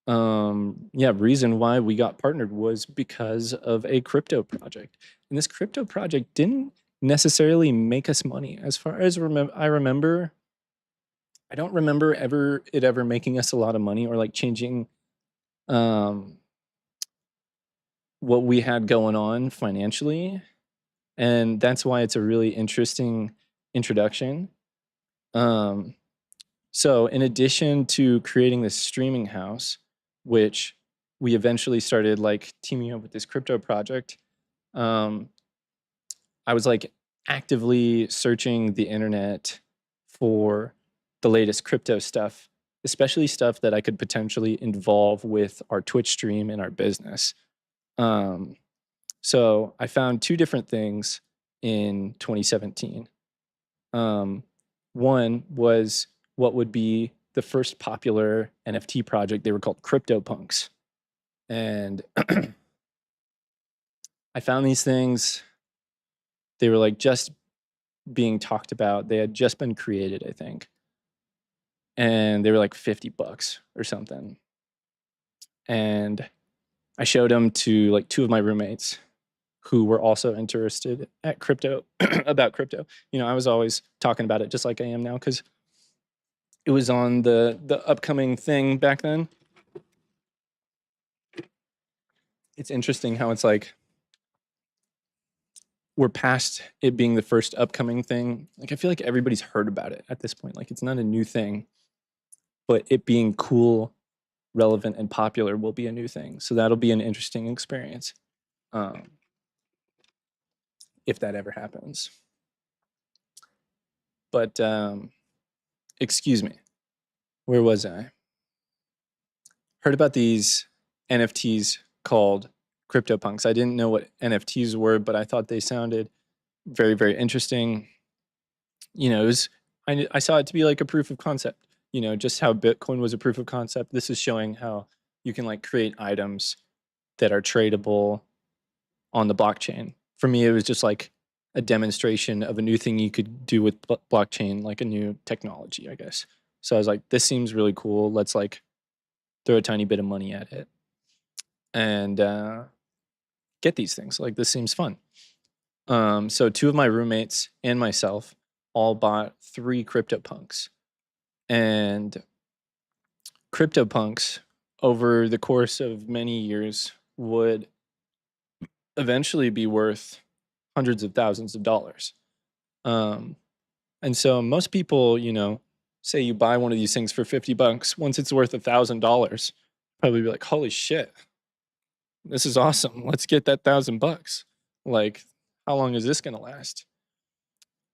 reason why we got partnered was because of a crypto project. And this crypto project didn't necessarily make us money. As far as I remember, I don't remember it ever making us a lot of money or like changing what we had going on financially. And that's why it's a really interesting introduction. So in addition to creating this streaming house, which we eventually started like teaming up with this crypto project, I was like actively searching the internet for the latest crypto stuff, especially stuff that I could potentially involve with our Twitch stream and our business. So I found two different things in 2017. One was what would be the first popular NFT project. They were called CryptoPunks. And I found these things. They were like just being talked about. They had just been created, I think. And they were like $50 or something. And I showed them to like two of my roommates who were also interested at crypto, about crypto. You know, I was always talking about it just like I am now because it was on the upcoming thing back then. It's interesting how it's like we're past it being the first upcoming thing. Like I feel like everybody's heard about it at this point. Like it's not a new thing, but it being cool, relevant, and popular will be a new thing. So that'll be an interesting experience. If that ever happens. But excuse me, where was I? Heard about these NFTs called CryptoPunks. I didn't know what NFTs were, but I thought they sounded very, very interesting. You know, I saw it to be like a proof of concept. You know, just how Bitcoin was a proof of concept. This is showing how you can like create items that are tradable on the blockchain. For me, it was just like a demonstration of a new thing you could do with blockchain, like a new technology, I guess. So I was like, this seems really cool. Let's like throw a tiny bit of money at it. And get these things. Like, this seems fun. So 2 of my roommates and myself all bought 3 CryptoPunks. And CryptoPunks, over the course of many years, would eventually be worth hundreds of thousands of dollars. And so most people, say you buy one of these things for $50, once it's worth $1,000, probably be like, holy shit, this is awesome. Let's get that $1,000. Like, how long is this gonna last?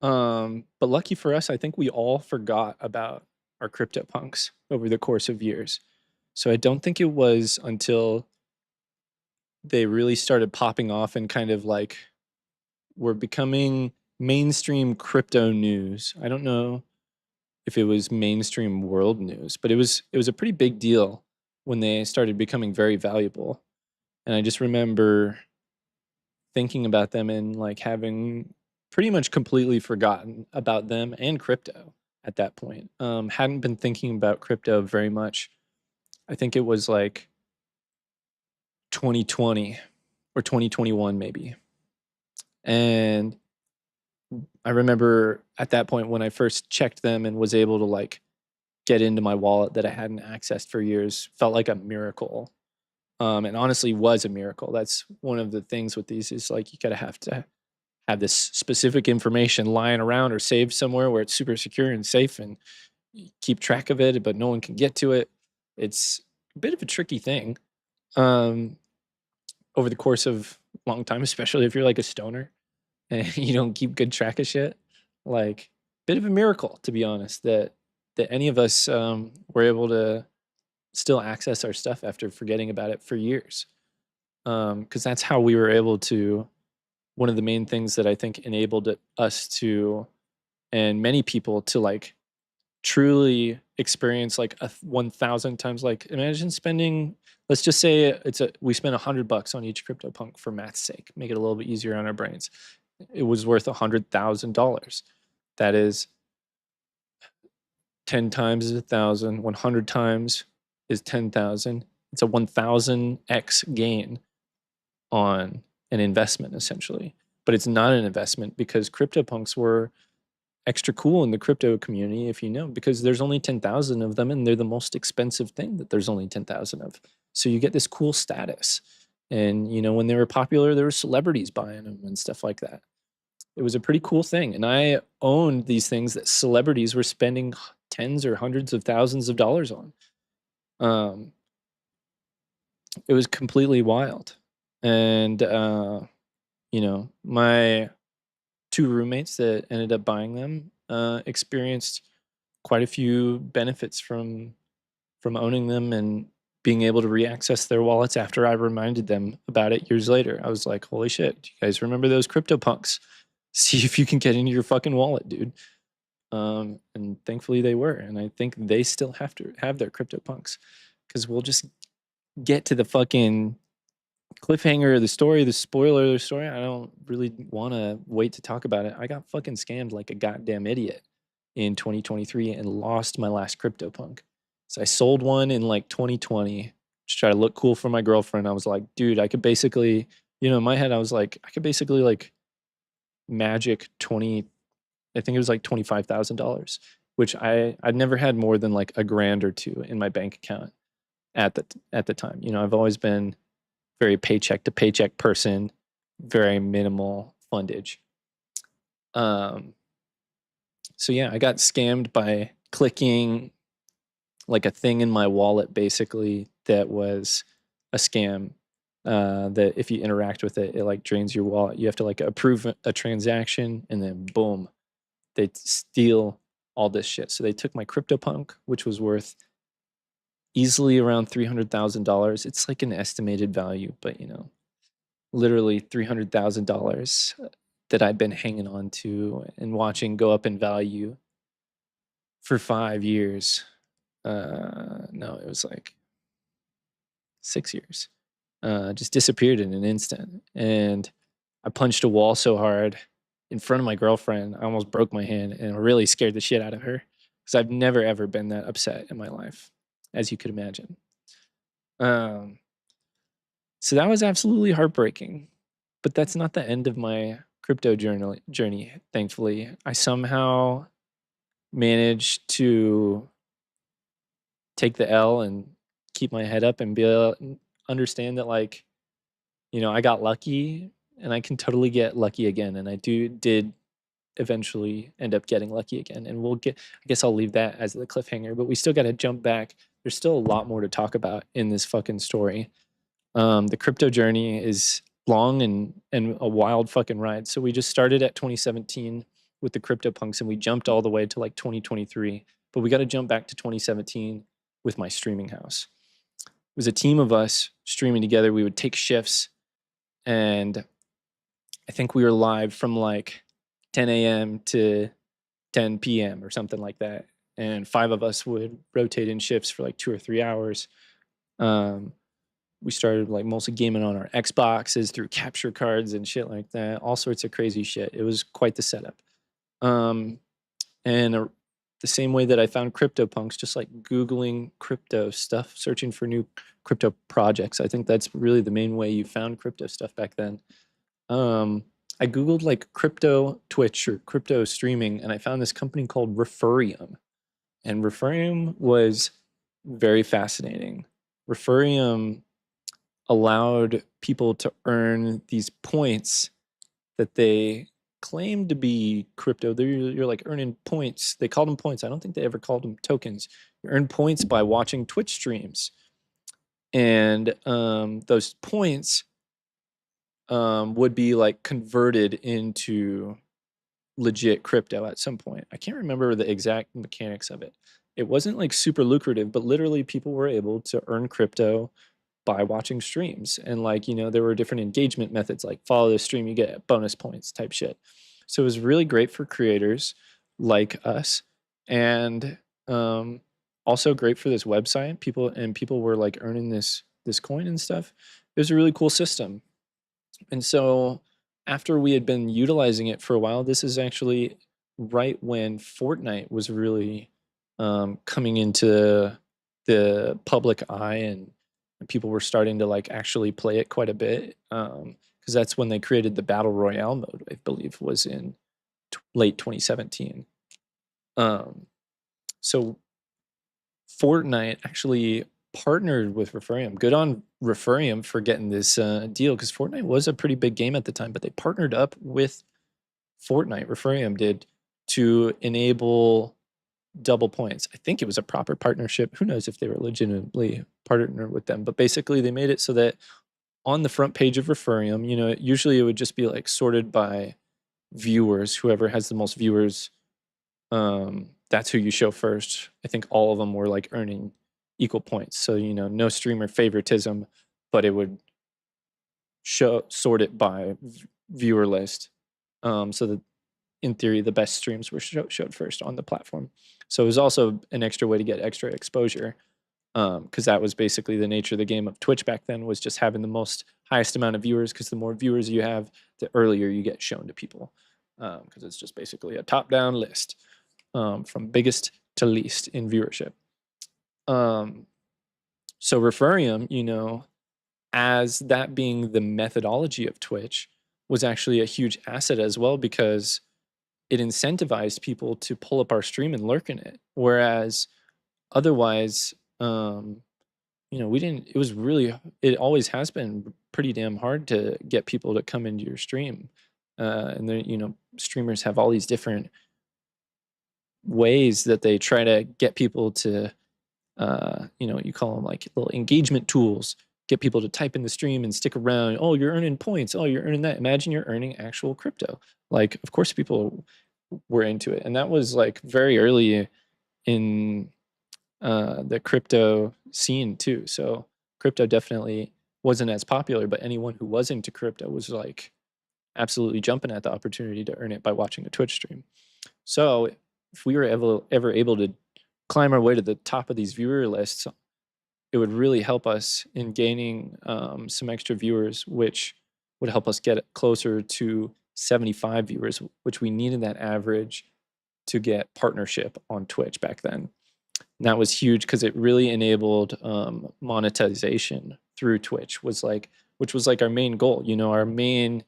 But lucky for us, I think we all forgot about our CryptoPunks over the course of years. So I don't think it was until they really started popping off and kind of like were becoming mainstream crypto news. I don't know if it was mainstream world news, but it was a pretty big deal when they started becoming very valuable. And I just remember thinking about them and like having pretty much completely forgotten about them and crypto at that point. Hadn't been thinking about crypto very much. I think it was like 2020 or 2021 maybe. And I remember at that point when I first checked them and was able to like get into my wallet that I hadn't accessed for years, felt like a miracle. And honestly was a miracle. That's one of the things with these is like you gotta have to have this specific information lying around or saved somewhere where it's super secure and safe and you keep track of it, but no one can get to it. It's a bit of a tricky thing. Over the course of a long time, especially if you're like a stoner and you don't keep good track of shit. Like, bit of a miracle, to be honest, that any of us were able to still access our stuff after forgetting about it for years. Because that's how we were able to. One of the main things that I think enabled us to, and many people to like truly experience like a 1,000 times. Like, imagine spending. Let's just say we spent $100 on each CryptoPunk for math's sake. Make it a little bit easier on our brains. It was worth $100,000. That is 10 times is 1,000. 100 times is 10,000. It's a 1,000x gain on an investment, essentially. But it's not an investment because CryptoPunks were extra cool in the crypto community, if you know, because there's only 10,000 of them and they're the most expensive thing that there's only 10,000 of. So you get this cool status. And, when they were popular, there were celebrities buying them and stuff like that. It was a pretty cool thing. And I owned these things that celebrities were spending tens or hundreds of thousands of dollars on. It was completely wild. And, my 2 roommates that ended up buying them experienced quite a few benefits from owning them and being able to reaccess their wallets after I reminded them about it years later. I was like, holy shit, do you guys remember those CryptoPunks? See if you can get into your fucking wallet, dude. And thankfully they were. And I think they still have to have their CryptoPunks because we'll just get to the fucking cliffhanger of the story, the spoiler of the story. I don't really want to wait to talk about it. I got fucking scammed like a goddamn idiot in 2023 and lost my last CryptoPunk. So I sold one in like 2020 to try to look cool for my girlfriend. I was like, dude, I could basically, in my head, I was like, I could basically like magic I think it was like $25,000, which I'd never had more than like $1,000 or $2,000 in my bank account at the time. I've always been very paycheck to paycheck person, very minimal fundage. So yeah, I got scammed by clicking like a thing in my wallet, basically, that was a scam. That if you interact with it, it like drains your wallet. You have to like approve a transaction, and then boom, they steal all this shit. So they took my CryptoPunk, which was worth easily around $300,000. It's like an estimated value, but literally $300,000 that I'd been hanging on to and watching go up in value for 5 years. No, it was like 6 years. Just disappeared in an instant. And I punched a wall so hard in front of my girlfriend, I almost broke my hand and really scared the shit out of her because I've never ever been that upset in my life, as you could imagine. So that was absolutely heartbreaking. But that's not the end of my crypto journey, thankfully. I somehow managed to take the L and keep my head up and be able understand that, like, you know, I got lucky and I can totally get lucky again. And I did eventually end up getting lucky again. And I guess I'll leave that as the cliffhanger, but we still got to jump back. There's still a lot more to talk about in this fucking story. The crypto journey is long and a wild fucking ride. So we just started at 2017 with the CryptoPunks and we jumped all the way to like 2023. But we got to jump back to 2017 with my streaming house. It was a team of us streaming together. We would take shifts, and I think we were live from like 10 a.m. to 10 p.m. or something like that. And 5 of us would rotate in shifts for like 2 or 3 hours. We started like mostly gaming on our Xboxes through capture cards and shit like that. All sorts of crazy shit. It was quite the setup. The same way that I found CryptoPunks, just like Googling crypto stuff, searching for new crypto projects. I think that's really the main way you found crypto stuff back then. I Googled like crypto Twitch or crypto streaming, and I found this company called Refurium. And Refurium was very fascinating. Refurium allowed people to earn these points that they claimed to be crypto. You're like earning points. They called them points. I don't think they ever called them tokens. You earn points by watching Twitch streams. And those points would be like converted into legit crypto at some point. I can't remember the exact mechanics of it. It wasn't like super lucrative, but literally people were able to earn crypto by watching streams. And like, you know, there were different engagement methods, like follow the stream, you get bonus points type shit. So it was really great for creators like us, and also great for this website. People were like earning this coin and stuff. It was a really cool system. And so after we had been utilizing it for a while, this is actually right when Fortnite was really coming into the public eye, and people were starting to like actually play it quite a bit, because that's when they created the Battle Royale mode, I believe was in late 2017. So Fortnite actually partnered with Refurium. Good on Refurium for getting this deal, because Fortnite was a pretty big game at the time, but they partnered up with Fortnite, Refurium did, to enable double points. I think it was a proper partnership. Who knows if they were legitimately partnered with them, but basically they made it so that on the front page of Refurium, you know, usually it would just be like sorted by viewers. Whoever has the most viewers, that's who you show first. I think all of them were like earning equal points. So, you know, no streamer favoritism, but it would sort it by viewer list, so that in theory the best streams were showed first on the platform. So it was also an extra way to get extra exposure, because that was basically the nature of the game of Twitch back then, was just having the highest amount of viewers, because the more viewers you have, the earlier you get shown to people, because it's just basically a top-down list, from biggest to least in viewership. So Refurium, you know, as that being the methodology of Twitch, was actually a huge asset as well, because it incentivized people to pull up our stream and lurk in it. Whereas otherwise, you know, it always has been pretty damn hard to get people to come into your stream. And then, you know, streamers have all these different ways that they try to get people to, you know, you call them like little engagement tools, get people to type in the stream and stick around. Oh, you're earning points. Oh, you're earning that. Imagine you're earning actual crypto. Like, of course people were into it. And that was like very early in the crypto scene too. So crypto definitely wasn't as popular, but anyone who was into crypto was like absolutely jumping at the opportunity to earn it by watching a Twitch stream. So if we were ever able to climb our way to the top of these viewer lists, it would really help us in gaining some extra viewers, which would help us get closer to 75 viewers, which we needed that average to get partnership on Twitch back then. And that was huge, because it really enabled monetization through Twitch, which was like our main goal. You know, our main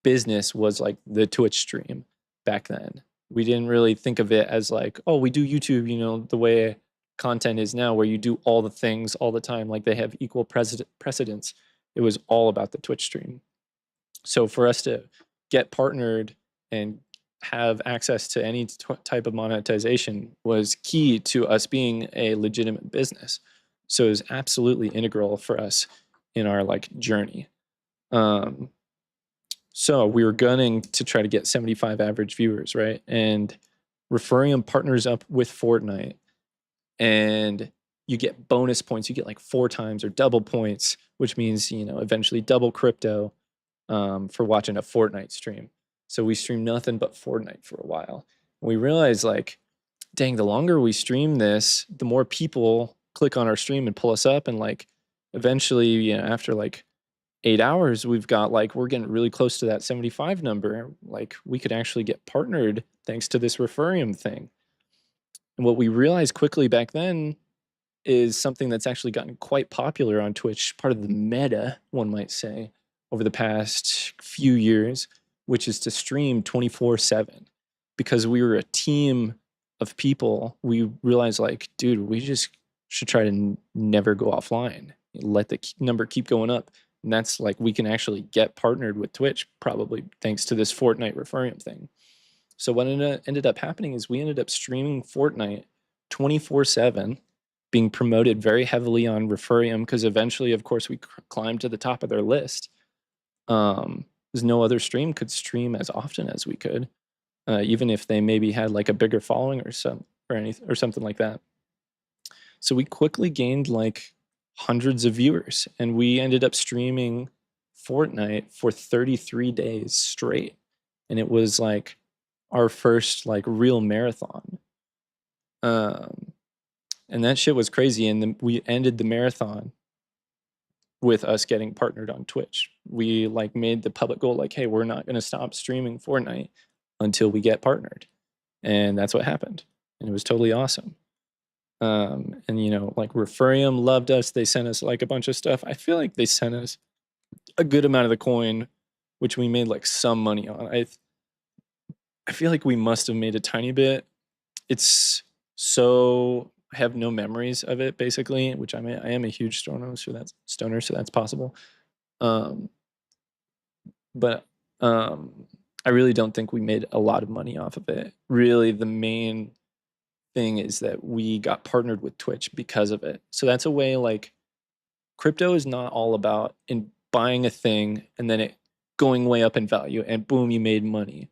business was like the Twitch stream back then. We didn't really think of it as like, oh, we do YouTube, you know, the way content is now, where you do all the things all the time, like they have equal precedence. It was all about the Twitch stream. So for us to get partnered and have access to any type of monetization was key to us being a legitimate business. So it was absolutely integral for us in our like journey. So we were gunning to try to get 75 average viewers, right? And Referium partners up with Fortnite, and you get bonus points. You get like 4 times or double points, which means, you know, eventually double crypto for watching a Fortnite stream. So we streamed nothing but Fortnite for a while. We realized like, dang, the longer we stream this, the more people click on our stream and pull us up. And like eventually, you know, after like 8 hours, we've got like, we're getting really close to that 75 number. Like we could actually get partnered thanks to this Referium thing. And what we realized quickly back then is something that's actually gotten quite popular on Twitch, part of the meta, one might say, over the past few years, which is to stream 24/7. Because we were a team of people, we realized like, dude, we just should try to never go offline. Let the number keep going up. And that's like, we can actually get partnered with Twitch, probably thanks to this Fortnite Referium thing. So what ended up happening is we ended up streaming Fortnite 24/7, being promoted very heavily on Referium, because eventually, of course, we climbed to the top of their list. Because no other stream could stream as often as we could, even if they maybe had like a bigger following or something like that. So we quickly gained like hundreds of viewers, and we ended up streaming Fortnite for 33 days straight, and it was like our first like real marathon. And that shit was crazy. And then we ended the marathon with us getting partnered on Twitch. We like made the public goal, like, hey, we're not going to stop streaming Fortnite until we get partnered. And that's what happened. And it was totally awesome. And, you know, like Referium loved us. They sent us like a bunch of stuff. I feel like they sent us a good amount of the coin, which we made like some money on. I feel like we must have made a tiny bit. It's so, I have no memories of it basically, which I am a huge stoner, so that's possible. But I really don't think we made a lot of money off of it. Really, the main thing is that we got partnered with Twitch because of it. So that's a way, like, crypto is not all about in buying a thing and then it going way up in value and boom, you made money.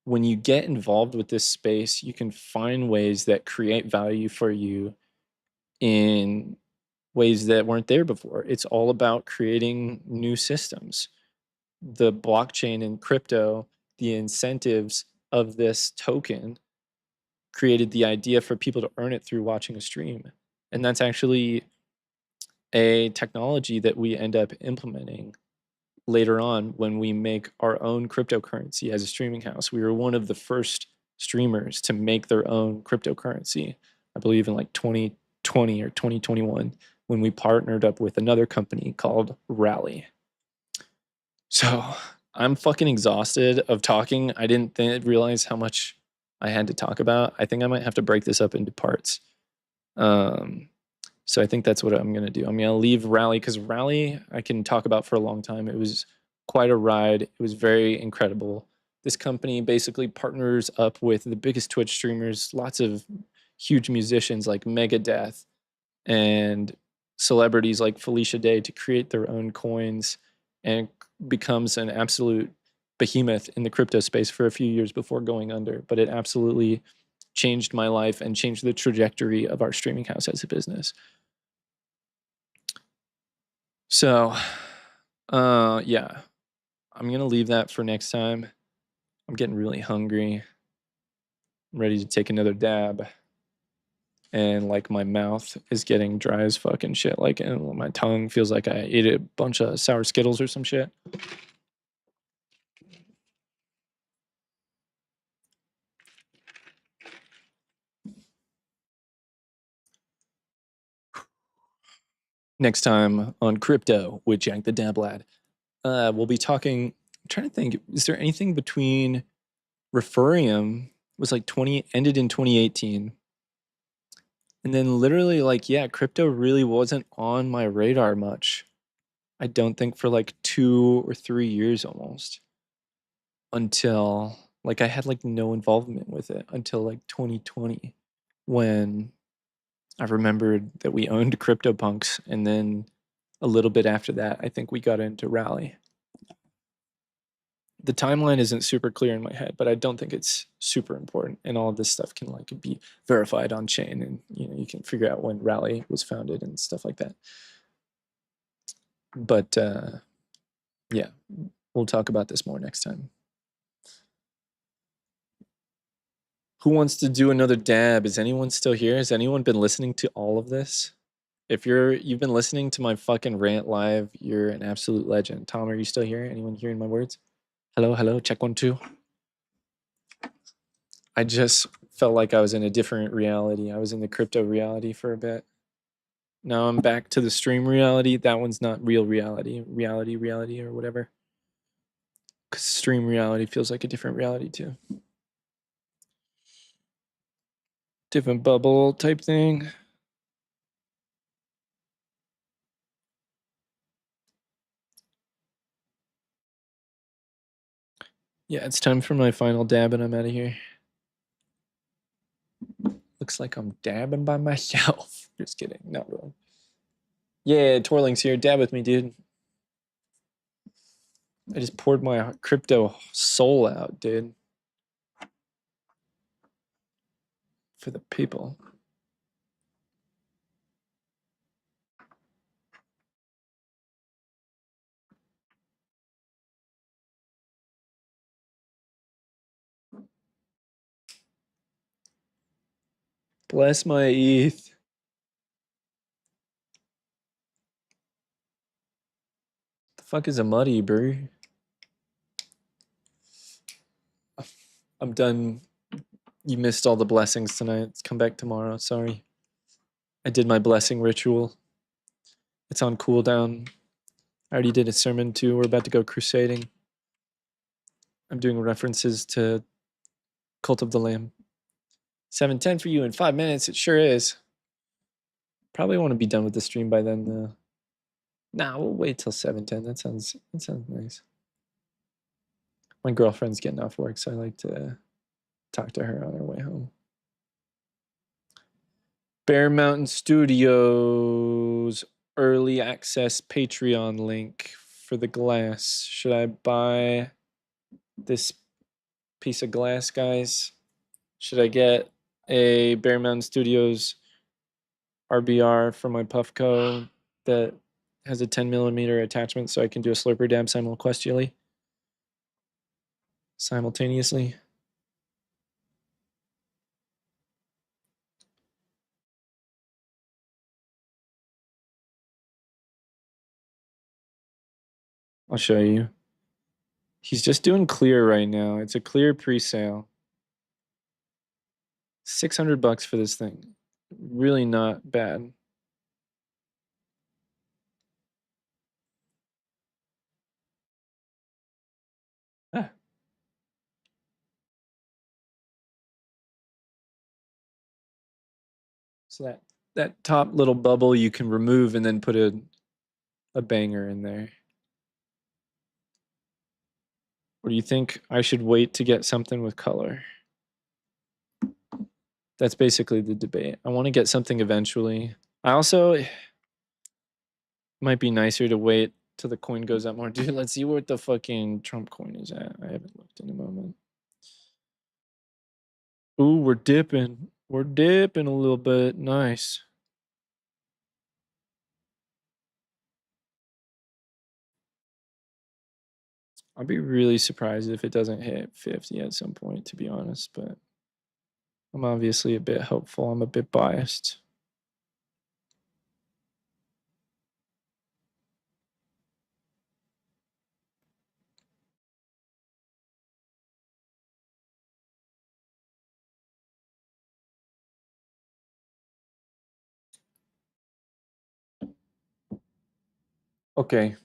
When you get involved with this space, you can find ways that create value for you in ways that weren't there before. It's all about creating new systems. The blockchain and crypto, the incentives of this token created the idea for people to earn it through watching a stream. And that's actually a technology that we end up implementing later on when we make our own cryptocurrency as a streaming house. We were one of the first streamers to make their own cryptocurrency, I believe in like 2020 or 2021, when we partnered up with another company called Rally. So I'm fucking exhausted of talking. I didn't realize how much I had to talk about. I think I might have to break this up into parts. So I think that's what I'm going to do. I'm going to leave Rally, because Rally I can talk about for a long time. It was quite a ride. It was very incredible. This company basically partners up with the biggest Twitch streamers, lots of huge musicians like Megadeth and celebrities like Felicia Day to create their own coins, and becomes an absolute behemoth in the crypto space for a few years before going under. But it absolutely changed my life and changed the trajectory of our streaming house as a business. So, yeah, I'm going to leave that for next time. I'm getting really hungry. I'm ready to take another dab. And like my mouth is getting dry as fucking shit. Like, and my tongue feels like I ate a bunch of sour Skittles or some shit. Next time on Crypto with Jack the Dab Lad, we'll be talking I'm trying to think. Is there anything between Referium was like ended in 2018, and then literally like crypto really wasn't on my radar much. I don't think for like 2 or 3 years almost, until like I had like no involvement with it until like 2020, when I remembered that we owned CryptoPunks, and then a little bit after that, I think we got into Rally. The timeline isn't super clear in my head, but I don't think it's super important, and all of this stuff can like be verified on chain, and you can figure out when Rally was founded and stuff like that. But yeah, we'll talk about this more next time. Who wants to do another dab? Is anyone still here? Has anyone been listening to all of this? If you've been listening to my fucking rant live, you're an absolute legend. Tom, are you still here? Anyone hearing my words? Hello, hello, check 1 2. I just felt like I was in a different reality. I was in the crypto reality for a bit. Now I'm back to the stream reality. That one's not real reality. Reality or whatever. Because stream reality feels like a different reality too. Different bubble type thing. Yeah, it's time for my final dab and I'm out of here. Looks like I'm dabbing by myself. Just kidding, not really. Yeah, Twirling's here. Dab with me, dude. I just poured my crypto soul out, dude. For the people. Bless my ETH. The fuck is a muddy, bro? I'm done. You missed all the blessings tonight. Let's come back tomorrow. Sorry. I did my blessing ritual. It's on cooldown. I already did a sermon too. We're about to go crusading. I'm doing references to Cult of the Lamb. 7:10 for you in 5 minutes. It sure is. Probably want to be done with the stream by then, though. Nah, we'll wait till 7:10. That sounds nice. My girlfriend's getting off work, so I like to talk to her on her way home. Bear Mountain Studios early access Patreon link for the glass. Should I buy this piece of glass, guys? Should I get a Bear Mountain Studios RBR for my Puffco that has a 10 millimeter attachment so I can do a slurper dab simultaneously? I'll show you. He's just doing clear right now. It's a clear pre-sale. $600 for this thing. Really not bad. Ah. So that top little bubble you can remove and then put a banger in there. Or do you think I should wait to get something with color? That's basically the debate. I want to get something eventually. I also might be nicer to wait till the coin goes up more. Dude, let's see what the fucking Trump coin is at. I haven't looked in a moment. Ooh, we're dipping. We're dipping a little bit. Nice. I'll be really surprised if it doesn't hit 50 at some point, to be honest, but I'm obviously a bit hopeful. I'm a bit biased. Okay.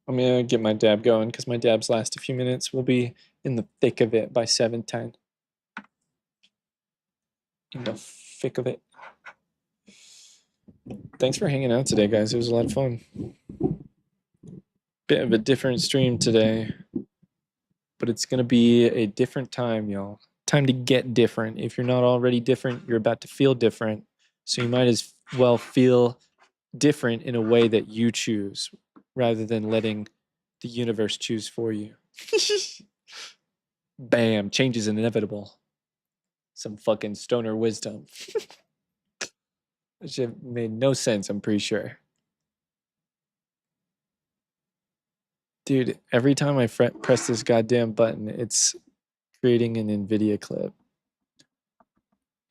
I'm gonna get my dab going because my dabs last a few minutes. We'll be in the thick of it by 7:10. In the thick of it. Thanks for hanging out today, guys. It was a lot of fun. Bit of a different stream today, but it's gonna be a different time, y'all. Time to get different. If you're not already different, you're about to feel different. So you might as well feel different in a way that you choose rather than letting the universe choose for you. Bam, change is inevitable. Some fucking stoner wisdom. That shit made no sense, I'm pretty sure. Dude, every time I press this goddamn button, it's creating an NVIDIA clip.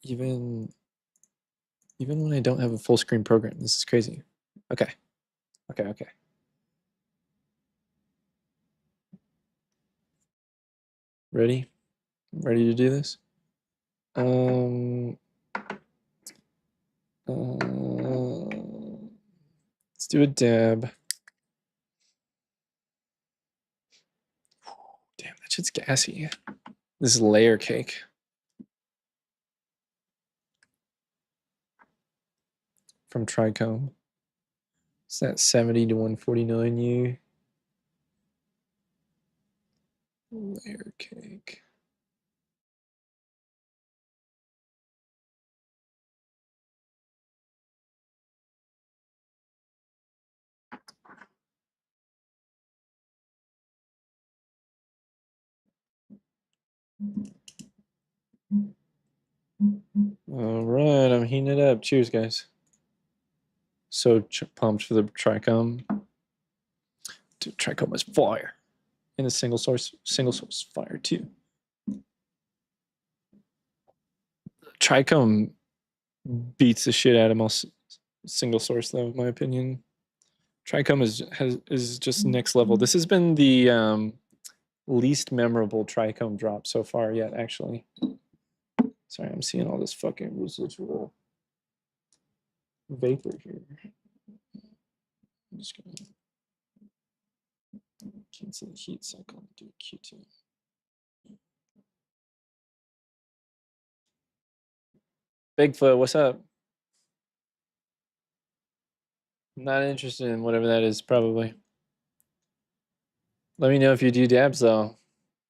Even when I don't have a full screen program, this is crazy. Okay. Ready? Ready to do this? Let's do a dab. Damn, that shit's gassy. This is layer cake. From Trichome. It's that 70 to 149U. Layer cake. All right, I'm heating it up. Cheers, guys. So pumped for the Trichome. Dude, Trichome is fire. And a single source fire too. Trichome beats the shit out of most single source though, in my opinion. Trichome is just next level. This has been the least memorable Trichome drop so far yet, actually. Sorry, I'm seeing all this fucking residual vapor here. I'm just gonna cancel the heat cycle and do a Q2. Bigfoot, what's up? Not interested in whatever that is, probably. Let me know if you do dabs, though.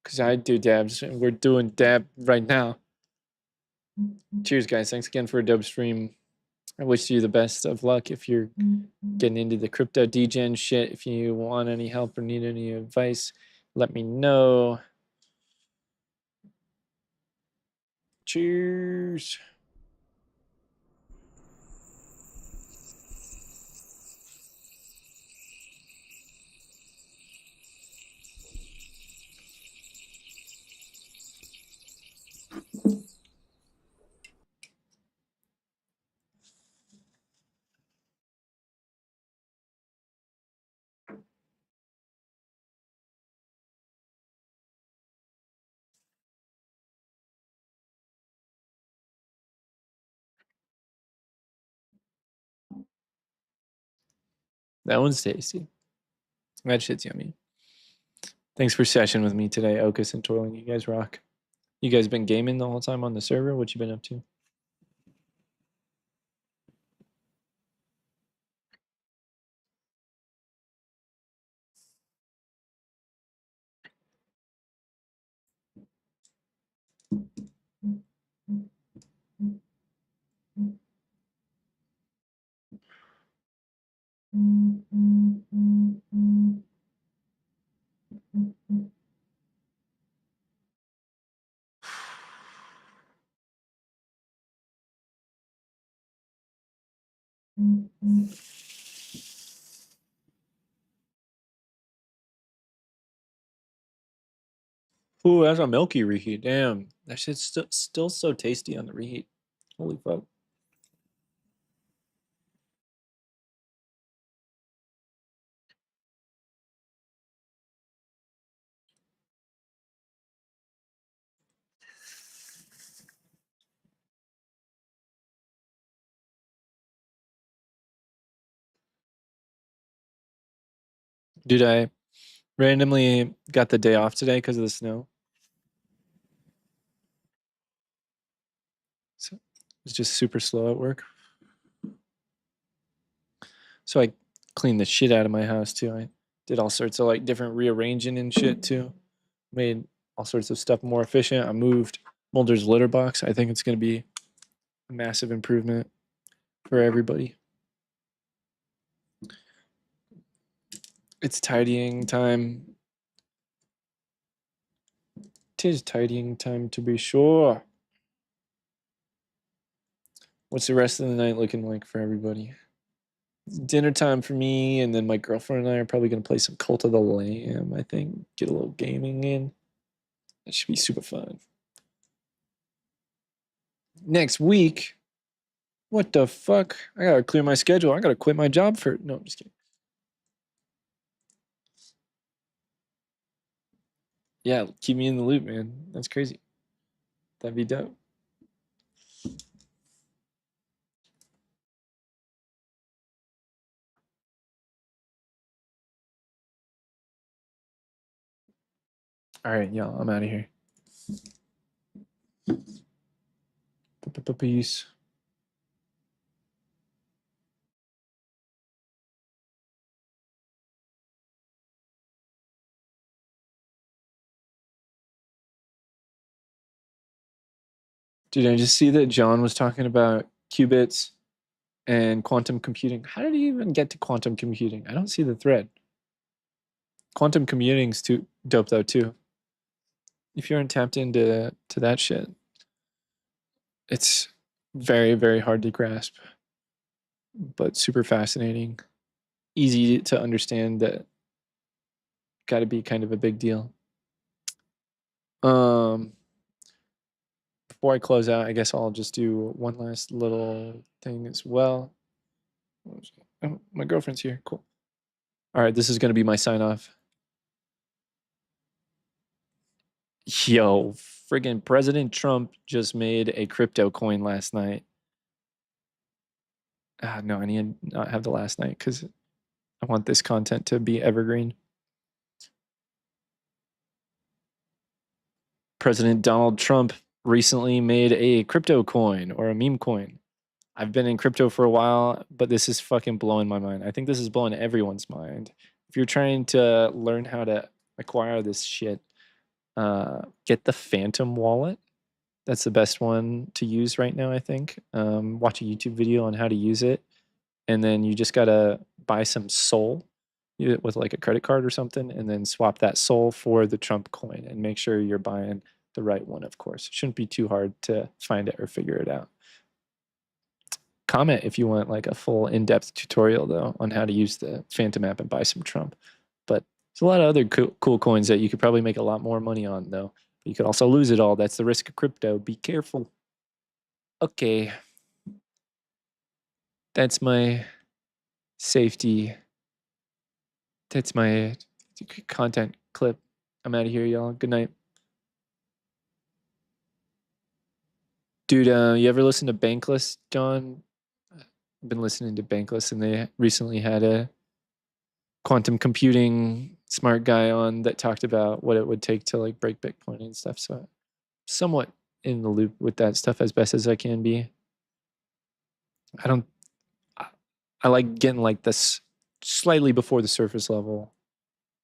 Because I do dabs, and we're doing dab right now. Cheers, guys. Thanks again for a dope stream. I wish you the best of luck if you're getting into the crypto degen shit. If you want any help or need any advice, let me know. Cheers. That one's tasty. That shit's yummy. Thanks for session with me today, Okus and Toiling. You guys rock. You guys been gaming the whole time on the server? What you been up to? Ooh, that's a milky reheat. Damn, that shit's still so tasty on the reheat. Holy fuck. Dude, Randomly got the day off today because of the snow. So it's just super slow at work. So I cleaned the shit out of my house too. I did all sorts of like different rearranging and shit too. Made all sorts of stuff more efficient. I moved Mulder's litter box. I think it's going to be a massive improvement for everybody. It's tidying time. Tis tidying time to be sure. What's the rest of the night looking like for everybody? It's dinner time for me, and then my girlfriend and I are probably going to play some Cult of the Lamb, I think. Get a little gaming in. That should be super fun. Next week, what the fuck? I gotta clear my schedule. I gotta quit my job for... No, I'm just kidding. Yeah, keep me in the loop, man. That's crazy. That'd be dope. All right, y'all, I'm out of here. Peace. Dude, I just see that John was talking about qubits and quantum computing. How did he even get to quantum computing? I don't see the thread. Quantum computing's too dope though too. If you aren't tapped into that shit, it's very, very hard to grasp, but super fascinating. Easy to understand. That got to be kind of a big deal. Before I close out, I guess I'll just do one last little thing as well. Oh, my girlfriend's here. Cool. All right, this is going to be my sign off. Yo, friggin' President Trump just made a crypto coin last night. No, I need to not have the last night because I want this content to be evergreen. President Donald Trump recently made a crypto coin or a meme coin. I've been in crypto for a while, but this is fucking blowing my mind. I think this is blowing everyone's mind. If you're trying to learn how to acquire this shit, get the Phantom wallet. That's the best one to use right now, I think. Watch a YouTube video on how to use it. And then you just gotta buy some SOL with like a credit card or something, and then swap that SOL for the Trump coin, and make sure you're buying the right one, of course. It shouldn't be too hard to find it or figure it out. Comment if you want like a full in-depth tutorial though on how to use the Phantom app and buy some Trump. But there's a lot of other cool coins that you could probably make a lot more money on though. You could also lose it all. That's the risk of crypto. Be careful. Okay. That's my safety. That's my content clip. I'm out of here, y'all. Good night. Dude, you ever listen to Bankless, John? I've been listening to Bankless, and they recently had a quantum computing smart guy on that talked about what it would take to like break Bitcoin and stuff. So I'm somewhat in the loop with that stuff as best as I can be. I like getting like this slightly before the surface level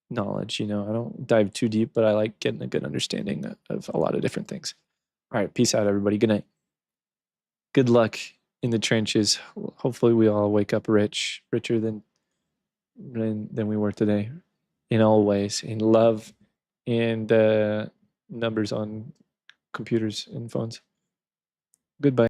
knowledge, you know. I don't dive too deep, but I like getting a good understanding of a lot of different things. All right, peace out, everybody. Good night. Good luck in the trenches. Hopefully we all wake up richer than we were today, in all ways, in love and numbers on computers and phones. Goodbye.